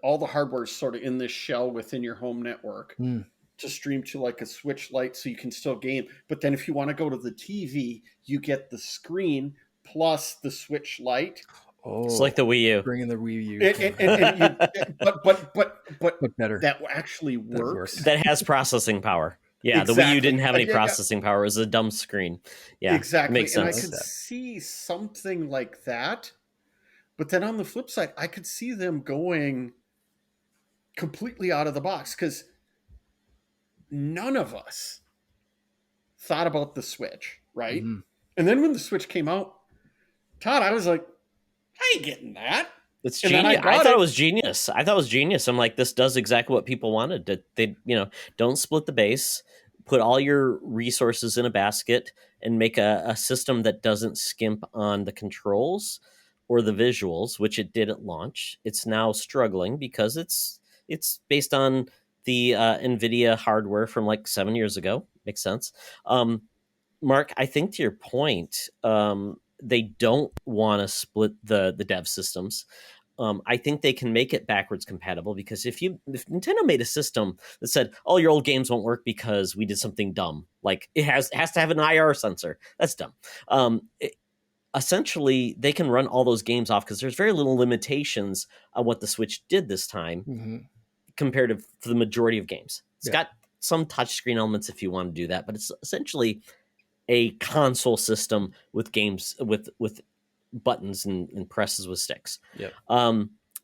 all the hardware is sort of in this shell within your home network. To stream to like a Switch Lite so you can still game. But then if you want to go to the TV, you get the screen plus the Switch Lite. Oh, it's like the Wii U. Bringing the Wii U. But better. That actually works. That has processing power. Yeah, exactly. The Wii U didn't have any processing power. It was a dumb screen. Yeah, exactly. Makes sense. And I could see something like that. But then on the flip side, I could see them going completely out of the box because none of us thought about the Switch, right? Mm-hmm. And then when the Switch came out, Todd, I was like, I ain't getting that. It's genius. I thought it was genius. I'm like, this does exactly what people wanted. That they, don't split the base, put all your resources in a basket, and make a system that doesn't skimp on the controls or the visuals, which it did at launch. It's now struggling because it's based on the NVIDIA hardware from like 7 years ago. Makes sense. Mark, I think to your point, they don't want to split the dev systems. I think they can make it backwards compatible because if Nintendo made a system that said all your old games won't work because we did something dumb, like it has to have an IR sensor, that's dumb. Essentially, they can run all those games off because there's very little limitations on what the Switch did this time compared to the majority of games. It's got some touchscreen elements if you want to do that, but it's essentially a console system with games with buttons and presses with sticks.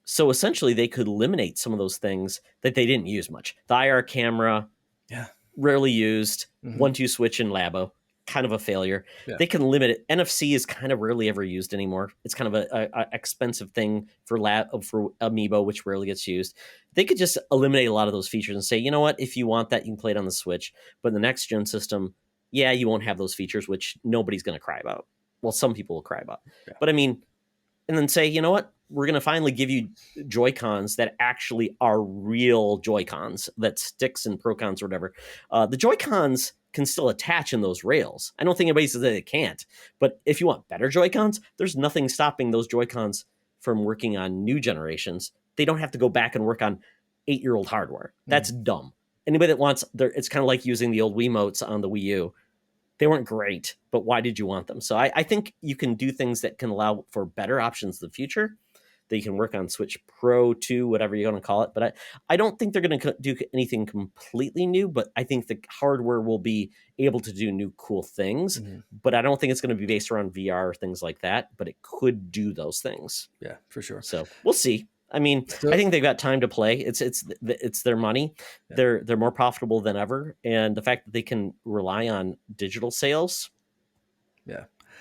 So essentially they could eliminate some of those things that they didn't use much. The IR camera, rarely used. 1-2 switch in Labo, kind of a failure. They can limit it. NFC is kind of rarely ever used anymore. It's kind of a expensive thing for Amiibo, which rarely gets used. They could just eliminate a lot of those features and say, you know what, if you want that, you can play it on the Switch. But in the next gen system, you won't have those features, which nobody's going to cry about. Well, some people will cry about. But I mean, and then say, you know what? We're going to finally give you Joy-Cons that actually are real Joy-Cons, that sticks and Pro-Cons or whatever. The Joy-Cons can still attach in those rails. I don't think anybody says that it can't. But if you want better Joy-Cons, there's nothing stopping those Joy-Cons from working on new generations. They don't have to go back and work on 8-year-old hardware. That's dumb. Anybody that wants, it's kind of like using the old Wiimotes on the Wii U. They weren't great, but why did you want them? So I think you can do things that can allow for better options in the future, that you can work on Switch Pro 2, whatever you're going to call it. But I don't think they're going to do anything completely new, but I think the hardware will be able to do new cool things. Mm-hmm. But I don't think it's going to be based around VR or things like that, but it could do those things. Yeah, for sure. So we'll see. I mean, I think they've got time to play. It's their money. Yeah. They're more profitable than ever, and the fact that they can rely on digital sales,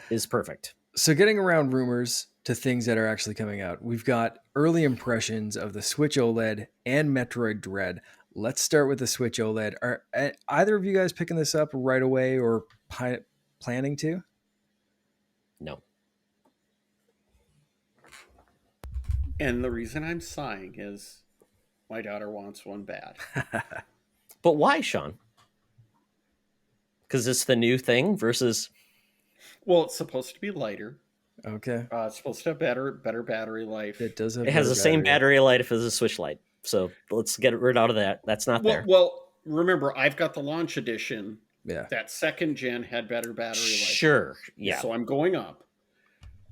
is perfect. So getting around rumors to things that are actually coming out, we've got early impressions of the Switch OLED and Metroid Dread. Let's start with the Switch OLED. Are either of you guys picking this up right away or planning to? No. And the reason I'm sighing is my daughter wants one bad. But why, Sean? Because it's the new thing versus... Well, it's supposed to be lighter. Okay. It's supposed to have better battery life. It does have. It has the same battery life as a Switch Lite. So let's get rid out of that. That's not there. Well, remember, I've got the launch edition. Yeah. That second gen had better battery life. Sure. Yeah. So I'm going up.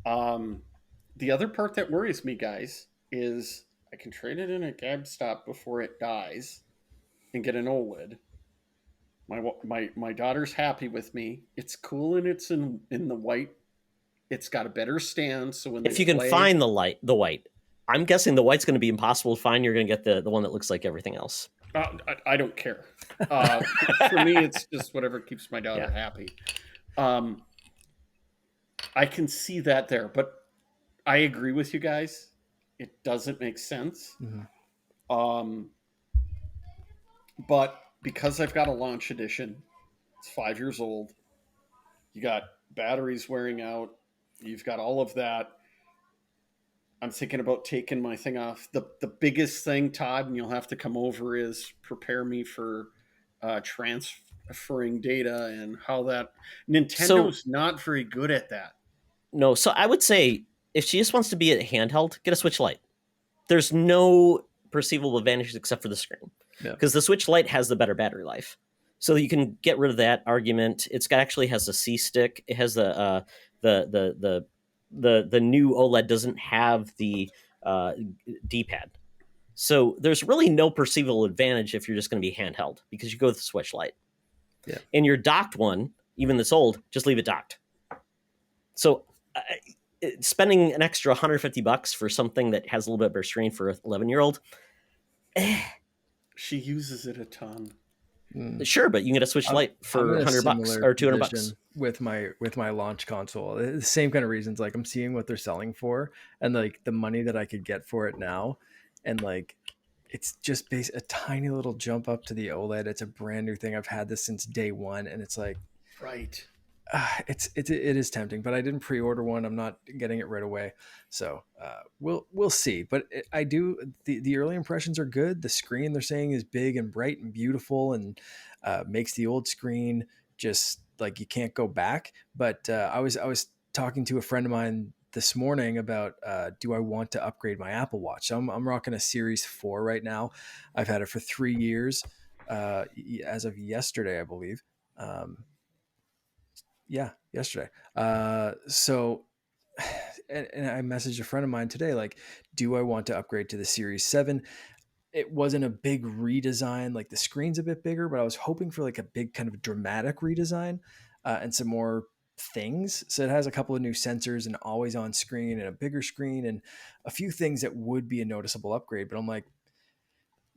The other part that worries me, guys, is I can trade it in at GameStop before it dies and get an OLED. My daughter's happy with me. It's cool and it's in the white. It's got a better stand, so when if you can find the white, I'm guessing the white's going to be impossible to find. You're going to get the one that looks like everything else. I don't care. For me, it's just whatever keeps my daughter happy. I can see that there, but I agree with you guys. It doesn't make sense. Mm-hmm. But because I've got a launch edition, it's 5 years old. You got batteries wearing out. You've got all of that. I'm thinking about taking my thing off. The biggest thing, Todd, and you'll have to come over, is prepare me for transferring data and how that... Nintendo's not very good at that. No, so I would say if she just wants to be a handheld, get a Switch Lite. There's no perceivable advantages except for the screen. Because the Switch Lite has the better battery life. So you can get rid of that argument. Actually has a C stick. It has the new OLED doesn't have the D-pad. So there's really no perceivable advantage if you're just going to be handheld, because you go with the Switch Lite. Yeah. And your docked one, even that's old, just leave it docked. So spending an extra $150 for something that has a little bit better screen for an 11-year-old, she uses it a ton. Sure, but you can get a Switch Lite for $100 or $200 with my launch console. The same kind of reasons. Like, I'm seeing what they're selling for, and like the money that I could get for it now, and like it's just a tiny little jump up to the OLED. It's a brand new thing. I've had this since day one, and it's like, right. It is tempting, but I didn't pre-order one. I'm not getting it right away, so we'll see. But I do. The early impressions are good. The screen, they're saying, is big and bright and beautiful, and makes the old screen just like you can't go back. But I was talking to a friend of mine this morning about do I want to upgrade my Apple Watch? So I'm rocking a Series 4 right now. I've had it for 3 years, as of yesterday, I believe. Yesterday. So, and I messaged a friend of mine today, like, do I want to upgrade to the Series 7? It wasn't a big redesign. Like, the screen's a bit bigger, but I was hoping for like a big kind of dramatic redesign and some more things. So it has a couple of new sensors and always on screen and a bigger screen and a few things that would be a noticeable upgrade. But I'm like,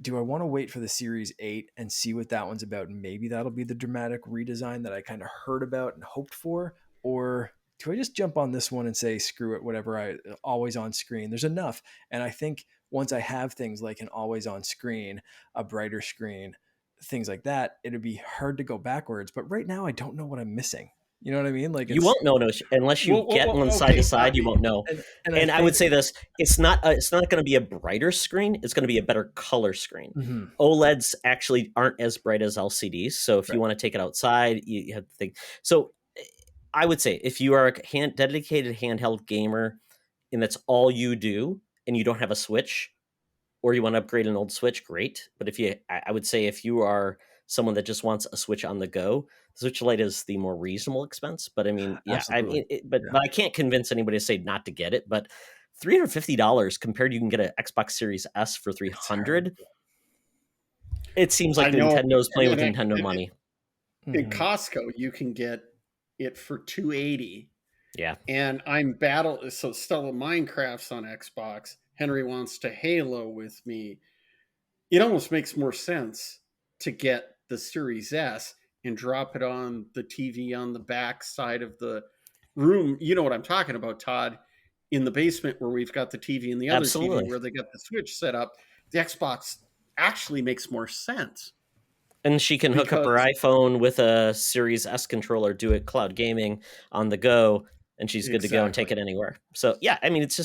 do I want to wait for the Series 8 and see what that one's about? Maybe that'll be the dramatic redesign that I kind of heard about and hoped for. Or do I just jump on this one and say, screw it, whatever, I always on screen, there's enough. And I think once I have things like an always on screen, a brighter screen, things like that, it'd be hard to go backwards. But right now I don't know what I'm missing. You know what I mean? Like, you won't know unless you get one side to side. You won't know. And I would say this: it's not going to be a brighter screen. It's going to be a better color screen. Mm-hmm. OLEDs actually aren't as bright as LCDs. So if you want to take it outside, you have to think. So I would say if you are a dedicated handheld gamer and that's all you do, and you don't have a Switch, or you want to upgrade an old Switch, great. But I would say if you are someone that just wants a Switch on the go, the Switch Lite is the more reasonable expense. But I mean, yeah, Absolutely. but I can't convince anybody to say not to get it. But $350 compared, you can get an Xbox Series S for $300. It seems like I know. Nintendo's playing with And Nintendo money. in Costco, you can get it for $280. Yeah. And so Stella Minecraft's on Xbox. Henry wants to Halo with me. It almost makes more sense to get the Series S and drop it on the TV on the back side of the room. You know what I'm talking about, Todd. In the basement where we've got the TV and the other Absolutely. TV where they got the Switch set up, the Xbox actually makes more sense. And she can hook up her iPhone with a Series S controller, do it cloud gaming on the go, and she's good to go and take it anywhere. So, yeah, I mean, it's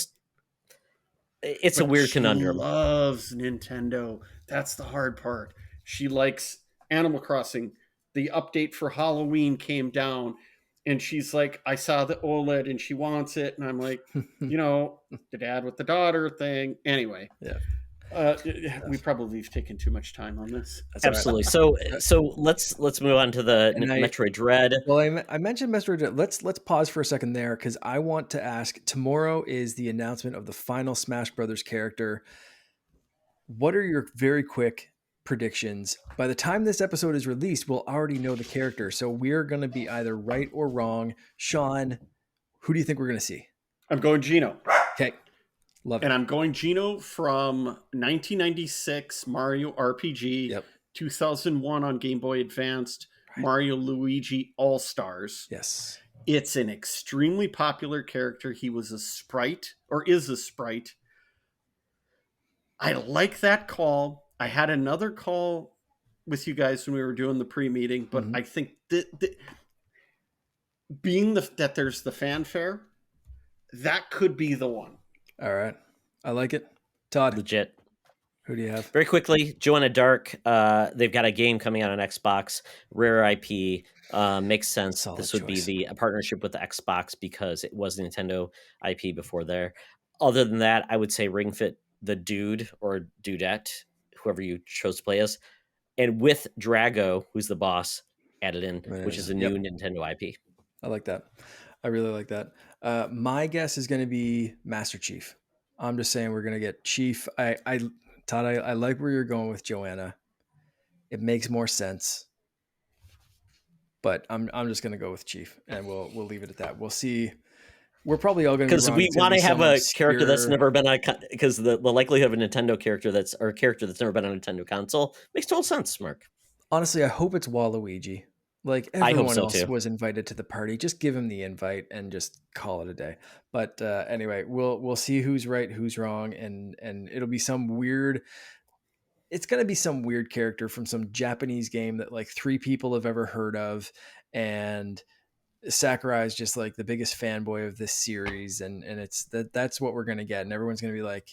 a weird conundrum. She loves Nintendo. That's the hard part. She likes Animal Crossing. The update for Halloween came down, and she's like, I saw the OLED, and she wants it. And I'm like, the dad with the daughter thing. Anyway. Yeah. We probably have taken too much time on this. Absolutely. Right. So let's move on to the Metroid Dread. Well, I mentioned Metroid Dread. Let's pause for a second there because I want to ask. Tomorrow is the announcement of the final Smash Brothers character. What are your very quick predictions? By the time this episode is released, we'll already know the character, so we're going to be either right or wrong. Sean, who do you think we're going to see? I'm going Gino. Okay. Love it. And I'm going Gino from 1996 Mario RPG, 2001 on Game Boy Advanced, Mario Luigi All-Stars. Yes. It's an extremely popular character. He was a sprite, or is a sprite. I like that call. I had another call with you guys when we were doing the pre-meeting, but I think being that there's the fanfare, that could be the one. All right. I like it. Todd. Legit. Who do you have? Very quickly, Joanna Dark. They've got a game coming out on Xbox. Rare IP. Makes sense. Solid this would choice. be a partnership with the Xbox because it was Nintendo IP before there. Other than that, I would say Ring Fit the Dude or Dudette, whoever you chose to play as. And with Drago, who's the boss, added in, which is a new Nintendo IP. I like that. I really like that. My guess is going to be Master Chief. I'm just saying we're going to get Chief. Todd, I like where you're going with Joanna. It makes more sense. But I'm just going to go with Chief, and we'll leave it at that. We'll see. We're probably all going to because we want to have a character that's never been on, because the likelihood of a Nintendo character that's never been on a Nintendo console makes total sense. Mark, honestly, I hope it's Waluigi. Like everyone else was invited to the party. Just give him the invite and just call it a day. But anyway, we'll see who's right, who's wrong, and it'll be some weird. It's going to be some weird character from some Japanese game that like 3 people have ever heard of, and Sakurai is just like the biggest fanboy of this series, and that's what we're going to get, and everyone's going to be like,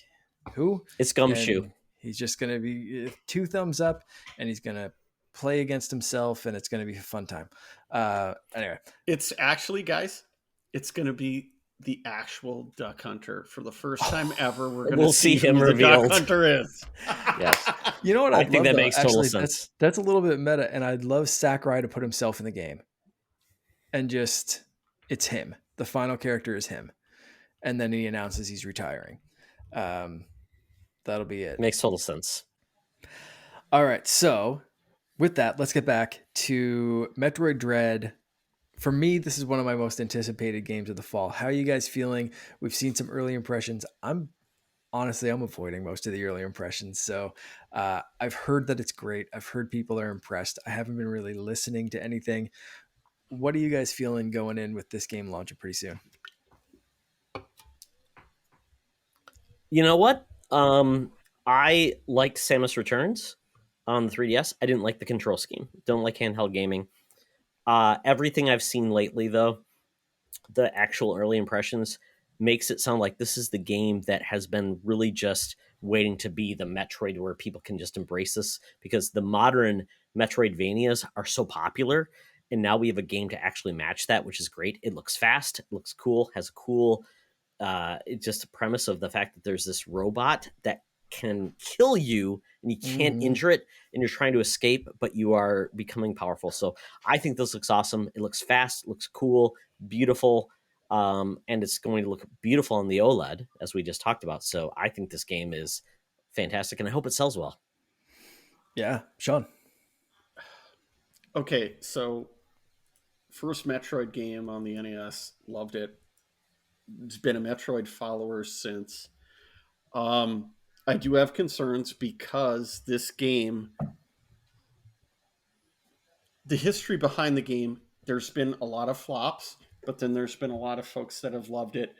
who? It's Gumshoe. And he's just going to be 2 thumbs up, and he's going to play against himself, and it's going to be a fun time. Anyway, it's actually, guys, it's going to be the actual Duck Hunter for the first time ever. We're going to see him who revealed. The Duck Hunter is. Yes. You know what? I think that makes total sense. That's a little bit meta, and I'd love Sakurai to put himself in the game, and just it's him. The final character is him, and then he announces he's retiring. That'll be it. Makes total sense. All right, so with that, let's get back to Metroid Dread. For me, this is one of my most anticipated games of the fall. How are you guys feeling? We've seen some early impressions. I'm avoiding most of the early impressions. So I've heard that it's great. I've heard people are impressed. I haven't been really listening to anything. What are you guys feeling going in with this game launching pretty soon? You know what? I liked Samus Returns on the 3DS. I didn't like the control scheme. Don't like handheld gaming. Everything I've seen lately, though, the actual early impressions makes it sound like this is the game that has been really just waiting to be the Metroid where people can just embrace this, because the modern Metroidvanias are so popular, and now we have a game to actually match that, which is great. It looks fast, it looks cool, has a cool it's just a premise of the fact that there's this robot that can kill you and you can't injure it, and you're trying to escape, but you are becoming powerful. So I think this looks awesome. It looks fast, looks cool, beautiful, and it's going to look beautiful on the OLED, as we just talked about. So I think this game is fantastic, and I hope it sells well. Yeah, Sean. Okay, so first Metroid game on the NES, loved it. It's been a Metroid follower since. I do have concerns because this game, the history behind the game, there's been a lot of flops, but then there's been a lot of folks that have loved it.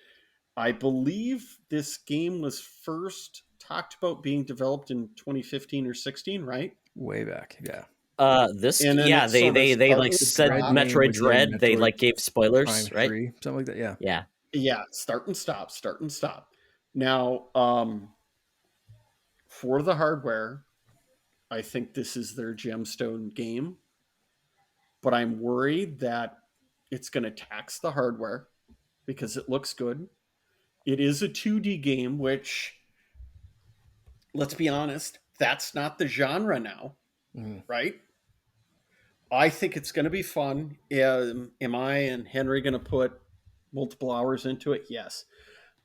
I believe this game was first talked about being developed in 2015 or 16, right? Way back, yeah. And then it sort of They like started said to drop. Metroid was in Dread. They Metroid like gave spoilers, Prime right? 3, something like that. Yeah. Yeah. Yeah, start and stop, start and stop. Now, for the hardware, I think this is their gemstone game, but I'm worried that it's going to tax the hardware because it looks good. It is a 2D game, which, let's be honest, that's not the genre now, right? I think it's going to be fun. Am I and Henry going to put multiple hours into it? Yes.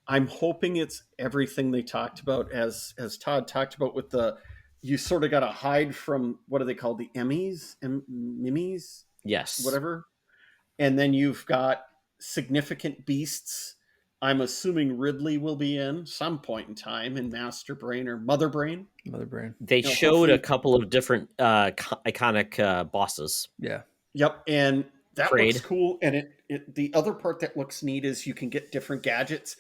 I'm hoping it's everything they talked about, as Todd talked about with the, you sort of got to hide from, what are they called, the Emmys, Mimmies, Yes. whatever, and then you've got significant beasts. I'm assuming Ridley will be in some point in time in Master Brain or Mother Brain. Mother Brain. They showed a couple of different iconic bosses. Yeah. Yep, and that Kraid. looks cool. And the other part that looks neat is you can get different gadgets,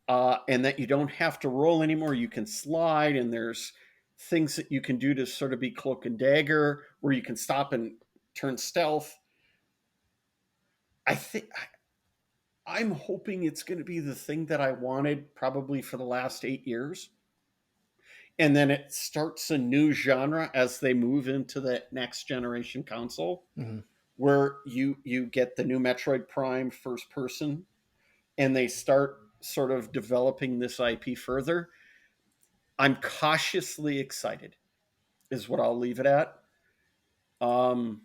and that you don't have to roll anymore. You can slide, and there's things that you can do to sort of be cloak and dagger, where you can stop and turn stealth. I'm hoping it's going to be the thing that I wanted probably for the last 8 years. And then it starts a new genre as they move into the next generation console, where you get the new Metroid Prime first person, and they start sort of developing this IP further. I'm cautiously excited, is what I'll leave it at. God,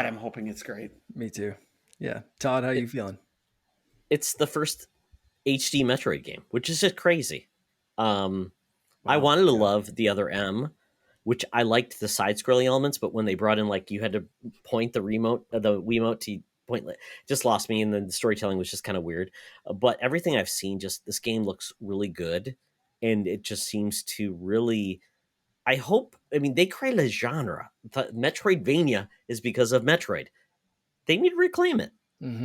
I'm hoping it's great. Me too. Yeah. Todd, how you feeling? It's the first HD Metroid game, which is just crazy. I wanted to love the other M, which I liked the side-scrolling elements, but when they brought in, like, you had to point the Wiimote to point, just lost me, and then the storytelling was just kind of weird. But everything I've seen, just this game looks really good, and it just seems to really. I mean, they created a genre. The Metroidvania is because of Metroid. They need to reclaim it.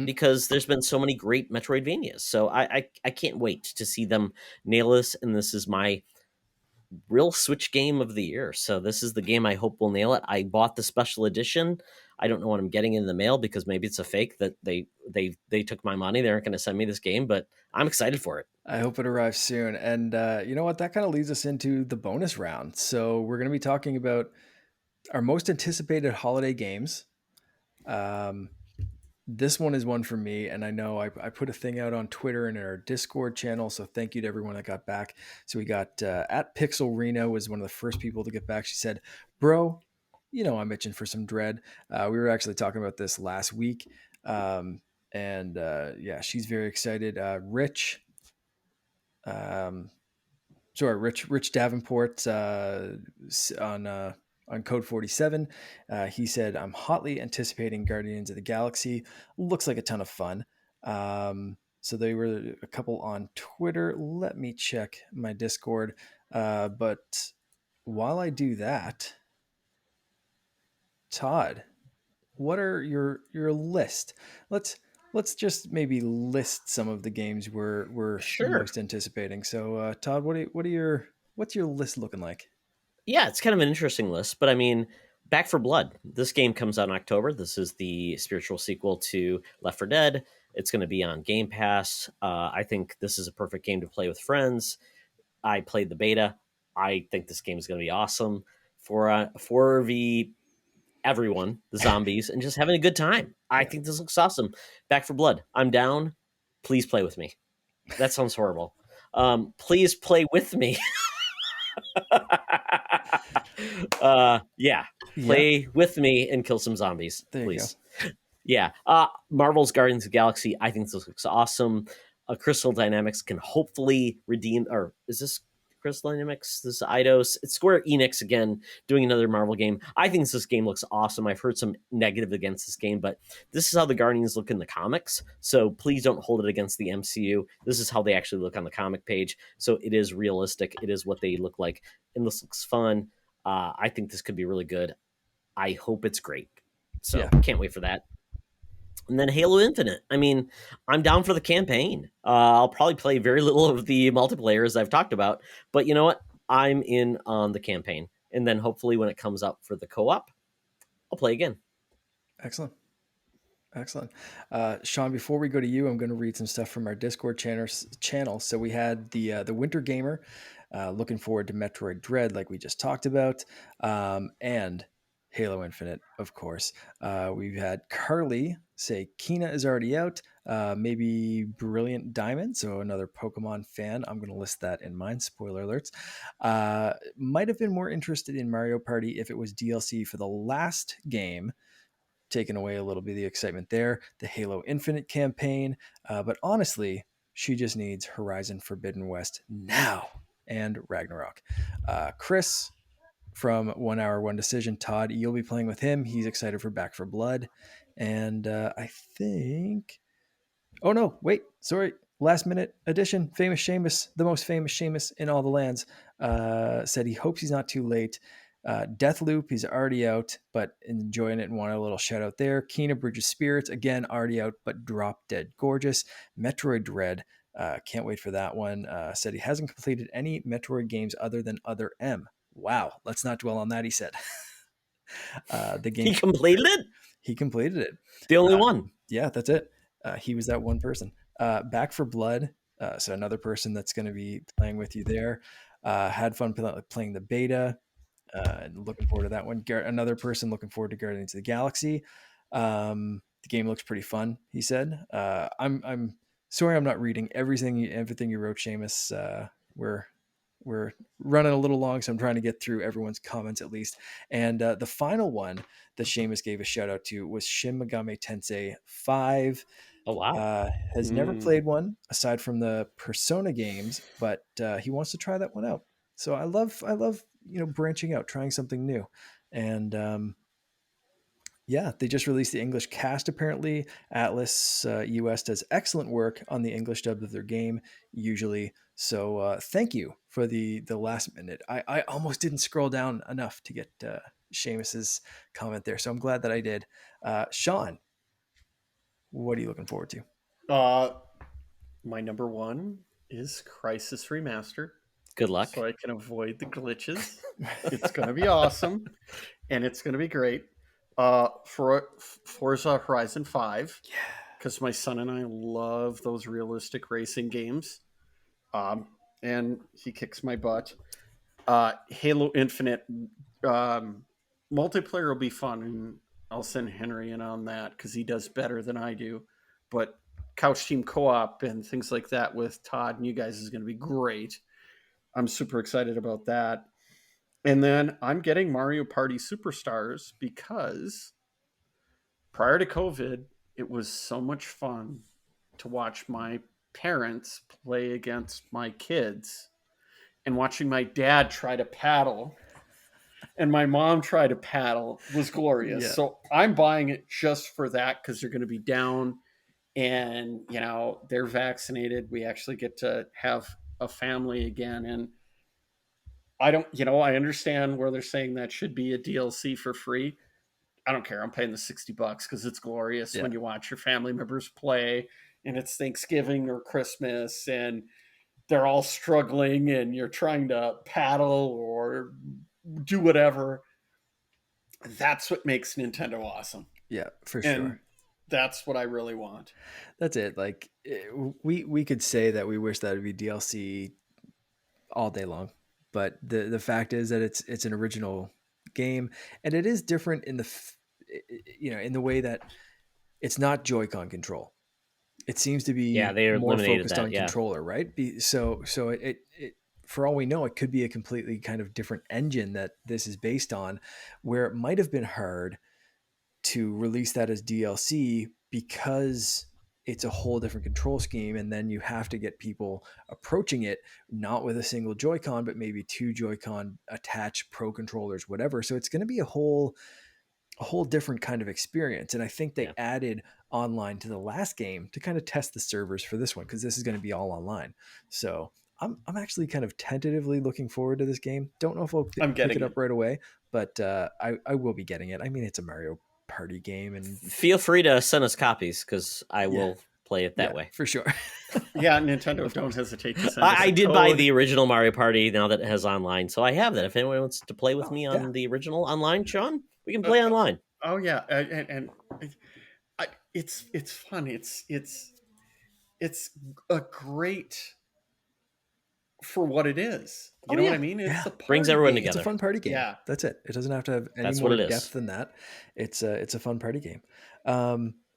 Because there's been so many great Metroidvanias. So I can't wait to see them nail this, and this is my real Switch game of the year. So this is the game I hope will nail it. I bought the special edition. I don't know what I'm getting in the mail because maybe it's a fake that they took my money. They aren't going to send me this game, but I'm excited for it. I hope it arrives soon. And you know what? That kind of leads us into the bonus round. So we're going to be talking about our most anticipated holiday games. This one is one for me, and I know I put a thing out on Twitter and in our Discord channel, so thank you to everyone that got back. So we got at Pixel Reno was one of the first people to get back. She said, "Bro, you know I'm itching for some Dread." We were actually talking about this last week, and yeah, she's very excited. Rich Davenport on Code 47. He said, "I'm hotly anticipating Guardians of the Galaxy. Looks like a ton of fun." So they were a couple on Twitter. Let me check my Discord. But while I do that, Todd, what are your list? Let's just maybe list some of the games we're most anticipating. So Todd, what's your list looking like? Yeah, it's kind of an interesting list, but I mean, Back for Blood. This game comes out in October. This is the spiritual sequel to Left 4 Dead. It's going to be on Game Pass. I think this is a perfect game to play with friends. I played the beta. I think this game is going to be awesome for everyone, the zombies, and just having a good time. I think this looks awesome. Back for Blood. I'm down. Please play with me. That sounds horrible. Please play with me. Yeah, Yeah, play with me and kill some zombies, there you go. please. Yeah, Marvel's Guardians of the Galaxy. I think this looks awesome. Crystal Dynamics can hopefully redeem, or is this Crystal Dynamics? This is Eidos. It's Square Enix again doing another Marvel game. I think this game looks awesome. I've heard some negative against this game, but this is how the Guardians look in the comics. So please don't hold it against the MCU. This is how they actually look on the comic page. So it is realistic. It is what they look like, and this looks fun. I think this could be really good. I hope it's great. So Yeah. can't wait for that. And then Halo Infinite. I mean, I'm down for the campaign. I'll probably play very little of the multiplayer as I've talked about, but you know what? I'm in on the campaign. And then hopefully when it comes up for the co-op, I'll play again. Excellent. Excellent. Sean, before we go to you, I'm going to read some stuff from our Discord channel. So we had the Winter Gamer looking forward to Metroid Dread, like we just talked about, and Halo Infinite, of course. We've had Carly say Kina is already out, maybe Brilliant Diamond, so another Pokemon fan. I'm going to list that in mine. Spoiler alerts. Might have been more interested in Mario Party if it was DLC for the last game, taken away a little bit of the excitement there. The Halo Infinite campaign, but honestly, she just needs Horizon Forbidden West now and Ragnarok. Chris from 1 Hour 1 Decision, Todd, you'll be playing with him. He's excited for Back for Blood, and I think. Oh no! Wait, sorry. Last minute addition. Famous Seamus, the most famous Seamus in all the lands, said he hopes he's not too late. Deathloop, he's already out, but enjoying it and wanted a little shout out there. Kena Bridge of Spirits, again, already out, but drop dead gorgeous. Metroid Dread, can't wait for that one. Said he hasn't completed any Metroid games other than Other M. Wow, let's not dwell on that, he said. The game. He completed it? He completed it. The only one. Yeah, that's it. He was that one person. Back for Blood, so another person that's going to be playing with you there. Had fun playing the beta. Looking forward to that one. Another person looking forward to Guardians of the Galaxy. The game looks pretty fun, he said. I'm sorry I'm not reading everything you wrote, Seamus. We're running a little long, so I'm trying to get through everyone's comments at least. And the final one that Seamus gave a shout out to was Shin Megami Tensei 5. Oh, wow. Has never played one aside from the Persona games, but he wants to try that one out. So I love branching out, trying something new. And yeah, they just released the English cast apparently. Atlas US does excellent work on the English dub of their game usually. So thank you for the last minute. I almost didn't scroll down enough to get Seamus's comment there, so I'm glad that I did. Sean, what are you looking forward to? My number one is Crysis Remastered. Good luck. So I can avoid the glitches. It's going to be awesome, and it's going to be great. For Forza Horizon 5, Yeah, because my son and I love those realistic racing games, and he kicks my butt. Halo Infinite multiplayer will be fun, and I'll send Henry in on that because he does better than I do. But couch team co-op and things like that with Todd and you guys is going to be great. I'm super excited about that. And then I'm getting Mario Party Superstars because prior to COVID, it was so much fun to watch my parents play against my kids and watching my dad try to paddle and my mom try to paddle was glorious. Yeah. So I'm buying it just for that because they're going to be down and, they're vaccinated. We actually get to have a family again. And I understand where they're saying that should be a DLC for free. I don't care. I'm paying the $60 because it's glorious when you watch your family members play and it's Thanksgiving or Christmas and they're all struggling and you're trying to paddle or do whatever. That's what makes Nintendo awesome. Yeah, for And sure. that's what I really want. That's it. Like we could say that we wish that would be DLC all day long, but the fact is that it's an original game and it is different in the in the way that it's not Joy-Con control. it seems to Yeah, be they more eliminated focused that. on Yeah. controller, right? So for all we know, it could be a completely kind of different engine that this is based on, where it might have been hard to release that as DLC because it's a whole different control scheme, and then you have to get people approaching it not with a single Joy-Con, but maybe two Joy-Con attached pro controllers, whatever. So it's going to be a whole different kind of experience. And I think they added online to the last game to kind of test the servers for this one, because this is going to be all online. So I'm actually kind of tentatively looking forward to this game. Don't know if I'll I'm pick getting it up it. right away, but I will be getting it. I mean, it's a Mario Party game, and Feel free to send us copies because I will play it that way. for sure. Yeah, Nintendo, Of don't course. hesitate to send us I a did buy code. the original Mario Party now that it has online, so I have that. If anyone wants to play with Oh, me yeah. on the original online, Sean, we can play online. Oh yeah, and it's fun. It's a great for what it is. You Oh, know what yeah. I mean? It's Yeah. a party Brings everyone game. It's a together. fun party game. Yeah. That's it. It doesn't have to have any That's more what it depth is. than that. It's a fun party game.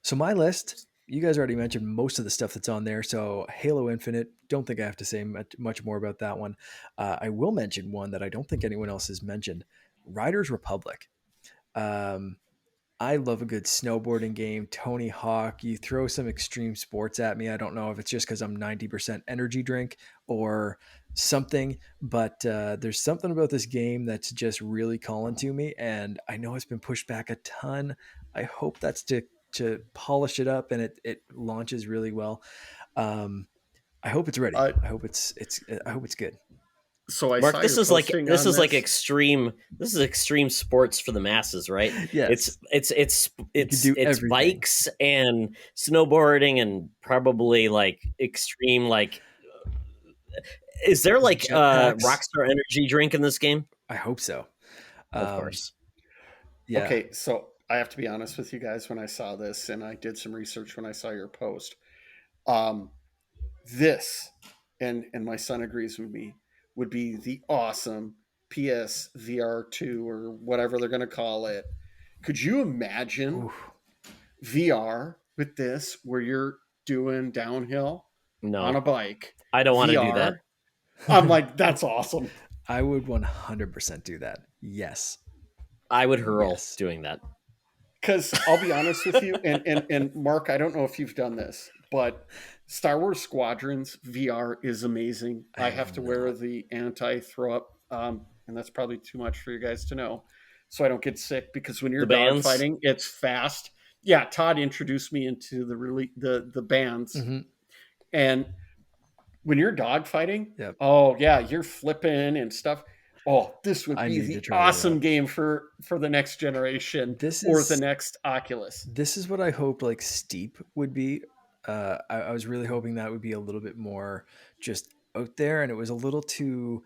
So my list, you guys already mentioned most of the stuff that's on there. So Halo Infinite, don't think I have to say much more about that one. I will mention one that I don't think anyone else has mentioned: Riders Republic. Um, I love a good snowboarding game. Tony Hawk, you throw some extreme sports at me. I don't know if it's just because I'm 90% energy drink or something, but there's something about this game that's just really calling to me. And I know it's been pushed back a ton. I hope that's to polish it up and it launches really well. I hope it's ready. Uh, I hope it's good. so I Mark, saw your posting this on is like this. extreme. This is extreme sports for the masses, right? Yes. You can do It's everything. bikes and snowboarding and probably like extreme like. Is there like Jetpacks. Rockstar Energy drink in this game? I hope so. Of course. Yeah. Okay, so I have to be honest with you guys. When I saw this, and I did some research when I saw your post, um, this, and my son agrees with me, would be the awesome PS VR2 or whatever they're going to call it. Could you imagine Oof. VR with this, where you're doing downhill on a No, bike? I don't want to do that. VR. I'm like, that's awesome. I would 100% do that. Yes. I would hurl Yes. doing that. Because I'll be honest with you, and Mark, I don't know if you've done this, but Star Wars Squadrons VR is amazing. I have to wear the anti-throw up, and that's probably too much for you guys to know, so I don't get sick. Because when you're The bands? dogfighting, it's fast. Yeah, Todd introduced me into the bands, Mm-hmm. and when you're dogfighting, Yep. oh yeah, you're flipping and stuff. Oh, this would I be need to the try that awesome out. game for the next generation This or is the next Oculus. this is what I hope like Steep would be. I was really hoping that would be a little bit more just out there, and it was a little too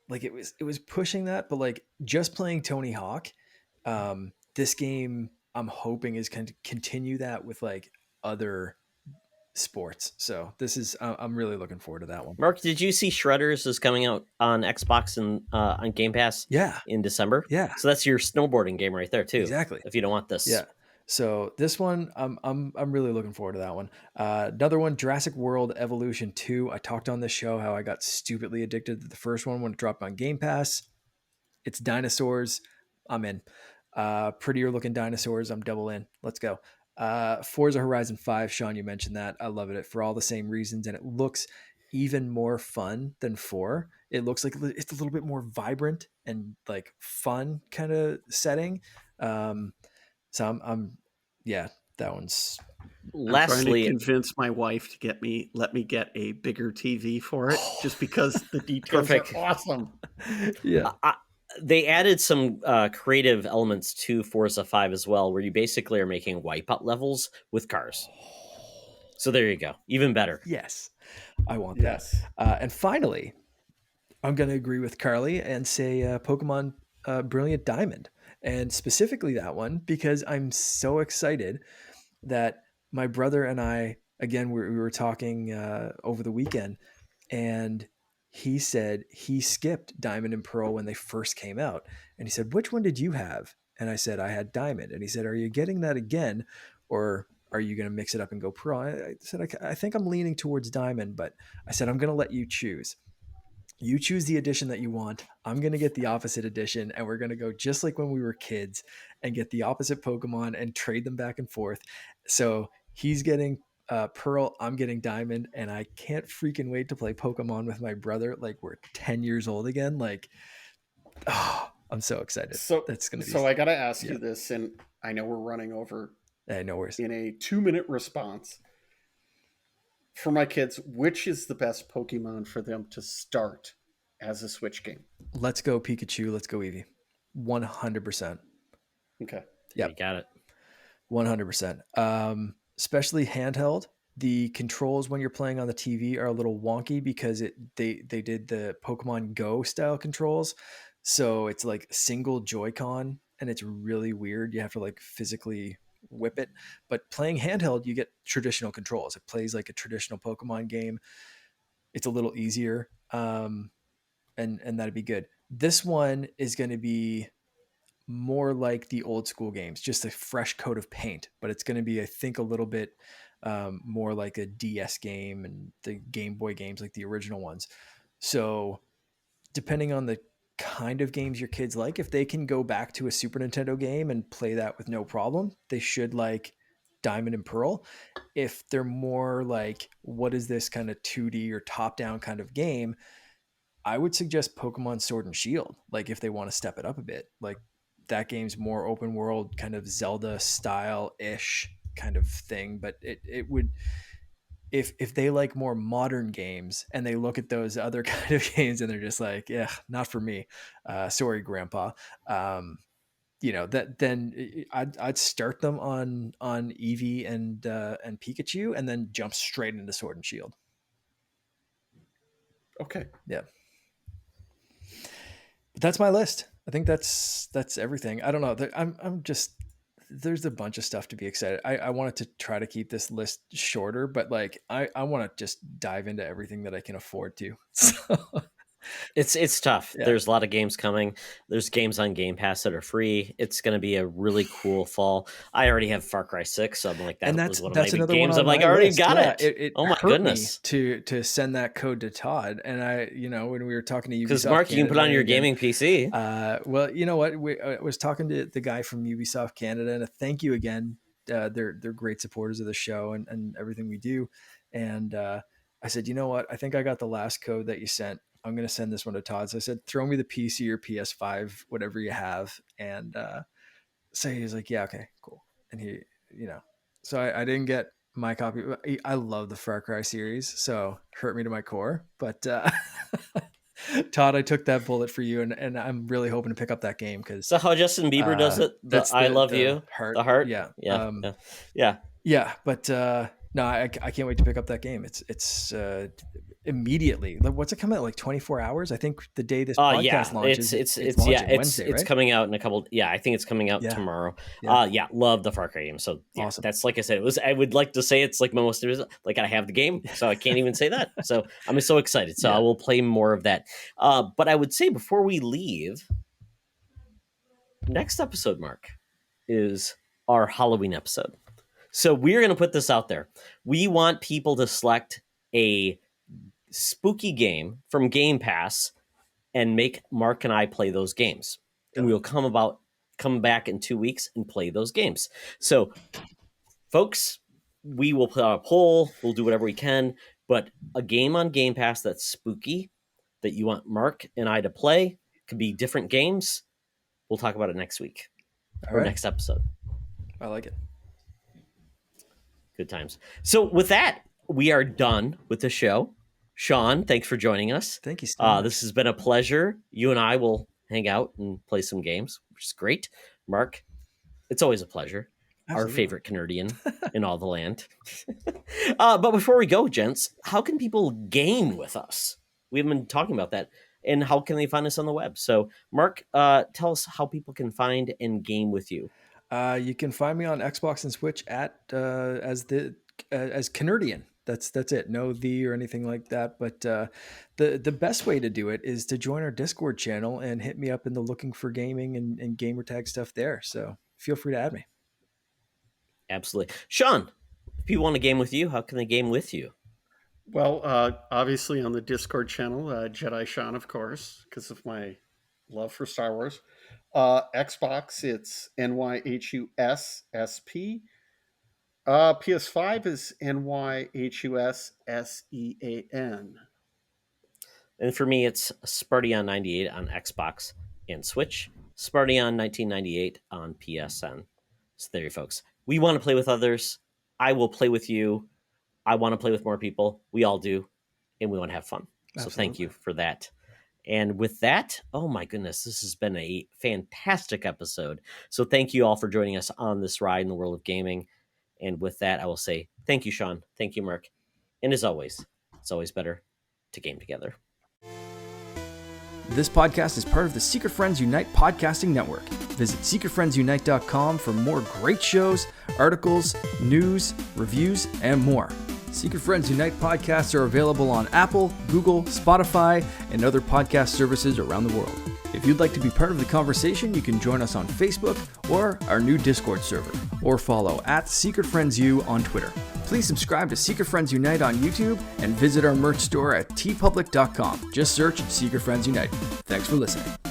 like it was pushing that, but like just playing Tony Hawk, this game I'm hoping is going to continue that with like other sports. So this is I'm really looking forward to that one. Mark, did you see Shredders is coming out on Xbox and on Game Pass Yeah. in December? Yeah. So that's your snowboarding game right there too. Exactly. If you don't want this. Yeah. So this one, I'm really looking forward to that one. Another one, Jurassic World Evolution 2. I talked on this show how I got stupidly addicted to the first one when it dropped on Game Pass. It's dinosaurs. I'm in. Prettier looking dinosaurs. I'm double in. Let's go. Forza Horizon 5. Sean, you mentioned that. I love it for all the same reasons, and it looks even more fun than 4. It looks like it's a little bit more vibrant and like fun kind of setting. So I'm yeah, that one's I'm trying to Lastly, convince my wife to let me get a bigger TV for it, just because the details Perfect. are awesome. yeah. they added some creative elements to Forza 5 as well, where you basically are making wipeout levels with cars. So there you go. Even better. Yes, I want Yes. that. And finally, I'm going to agree with Carly and say Pokemon Brilliant Diamond, and specifically that one because I'm so excited that my brother and I, again, we were talking over the weekend, and he said he skipped Diamond and Pearl when they first came out. And he said, "Which one did you have?" And I said, "I had Diamond." And he said, "Are you getting that again? Or are you going to mix it up and go Pearl? I said, I think I'm leaning towards Diamond, but I said, I'm going to let you choose. You choose the edition that you want. I'm going to get the opposite edition, and we're going to go just like when we were kids and get the opposite Pokemon and trade them back and forth. So he's getting Pearl, I'm getting Diamond, and I can't freaking wait to play Pokemon with my brother. Like we're 10 years old again. Like, oh, I'm so excited. So, That's going to be. so I got to ask you this, and I know we're running over. No worries. In a 2-minute response, for my kids, which is the best Pokemon for them to start as a Switch game? Let's go Pikachu. Let's go Eevee. 100%. Okay. Yeah, you got it. 100%. Especially handheld. The controls when you're playing on the TV are a little wonky because they did the Pokemon Go style controls. So it's like single Joy-Con and it's really weird. You have to like physically whip it. But playing handheld, you get traditional controls. It plays like a traditional Pokemon game. It's a little easier. And that'd be good. This one is going to be more like the old school games, just a fresh coat of paint, but it's going to be, I think, a little bit more like a DS game and the Game Boy games, like the original ones. So depending on the kind of games your kids like, if they can go back to a Super Nintendo game and play that with no problem, they should like Diamond and Pearl. If they're more like, what is this kind of 2D or top down kind of game, I would suggest Pokemon Sword and Shield. Like if they want to step it up a bit, like that game's more open world, kind of Zelda style ish kind of thing. But it would, if they like more modern games and they look at those other kind of games and they're just like, yeah, not for me. Sorry, Grandpa. That then I'd start them on Eevee and Pikachu and then jump straight into Sword and Shield. Okay. Yeah. But that's my list. I think that's everything. I don't know. I'm just, there's a bunch of stuff to be excited. I wanted to try to keep this list shorter, but like I want to just dive into everything that I can afford to. So It's tough. Yeah. There's a lot of games coming. There's games on Game Pass that are free. It's going to be a really cool fall. I already have Far Cry 6, so I'm like, that was one of my big games. I'm like, I already got it. It oh my hurt goodness! Me to send that code to Todd, and when we were talking to Ubisoft, because Mark, you can put on your gaming PC. Well, you know what? I was talking to the guy from Ubisoft Canada, and thank you again. They're great supporters of the show and everything we do. And I said, you know what? I think I got the last code that you sent. I'm going to send this one to Todd. So I said, throw me the PC or PS5, whatever you have. And so he was like, yeah, okay, cool. And he, so I didn't get my copy. I love the Far Cry series, so hurt me to my core. But Todd, I took that bullet for you, and I'm really hoping to pick up that game. So how Justin Bieber does it? I love you. Heart. The heart. Yeah. Yeah. But no, I can't wait to pick up that game. It's immediately. What's it come out, like 24 hours? I think the day this podcast launches. It's Wednesday, right? Coming out in a couple. Yeah, I think it's coming out tomorrow. Love the Far Cry game. So awesome. That's like I said. I would like to say it's like my most like I have the game, so I can't even say that. So I'm so excited. So I will play more of that. But I would say before we leave, next episode, Mark, is our Halloween episode. So we're going to put this out there. We want people to select a spooky game from Game Pass and make Mark and I play those games. And we'll come back in 2 weeks and play those games. So, folks, we will put out a poll. We'll do whatever we can. But a game on Game Pass that's spooky that you want Mark and I to play, could be different games. We'll talk about it next week or next episode. I like it. Good times. So with that, we are done with the show. Sean, thanks for joining us. Thank you, Steve. This has been a pleasure. You and I will hang out and play some games, which is great. Mark, it's always a pleasure. Absolutely. Our favorite Canadian in all the land. But before we go, gents, how can people game with us? We haven't been talking about that. And how can they find us on the web? So, Mark, tell us how people can find and game with you. You can find me on Xbox and Switch as Canadian. That's it. No the or anything like that. But the best way to do it is to join our Discord channel and hit me up in the looking for gaming and gamer tag stuff there. So feel free to add me. Absolutely. Sean, people want to game with you, how can they game with you? Well, obviously on the Discord channel, Jedi Sean, of course, because of my love for Star Wars. Xbox, it's NYHUSSP. PS5 is NYHUSSEAN. And for me, it's Spartyon98 on Xbox and Switch, Spartyon1998 on PSN. So there you folks. We want to play with others. I will play with you. I want to play with more people. We all do. And we want to have fun. Absolutely. So thank you for that. And with that, oh my goodness, this has been a fantastic episode. So thank you all for joining us on this ride in the world of gaming. And with that, I will say thank you, Sean. Thank you, Mark. And as always, it's always better to game together. This podcast is part of the Secret Friends Unite podcasting network. Visit secretfriendsunite.com for more great shows, articles, news, reviews, and more. Secret Friends Unite podcasts are available on Apple, Google, Spotify, and other podcast services around the world. If you'd like to be part of the conversation, you can join us on Facebook or our new Discord server, or follow @SecretFriendsU on Twitter. Please subscribe to Secret Friends Unite on YouTube and visit our merch store at tpublic.com. Just search Secret Friends Unite. Thanks for listening.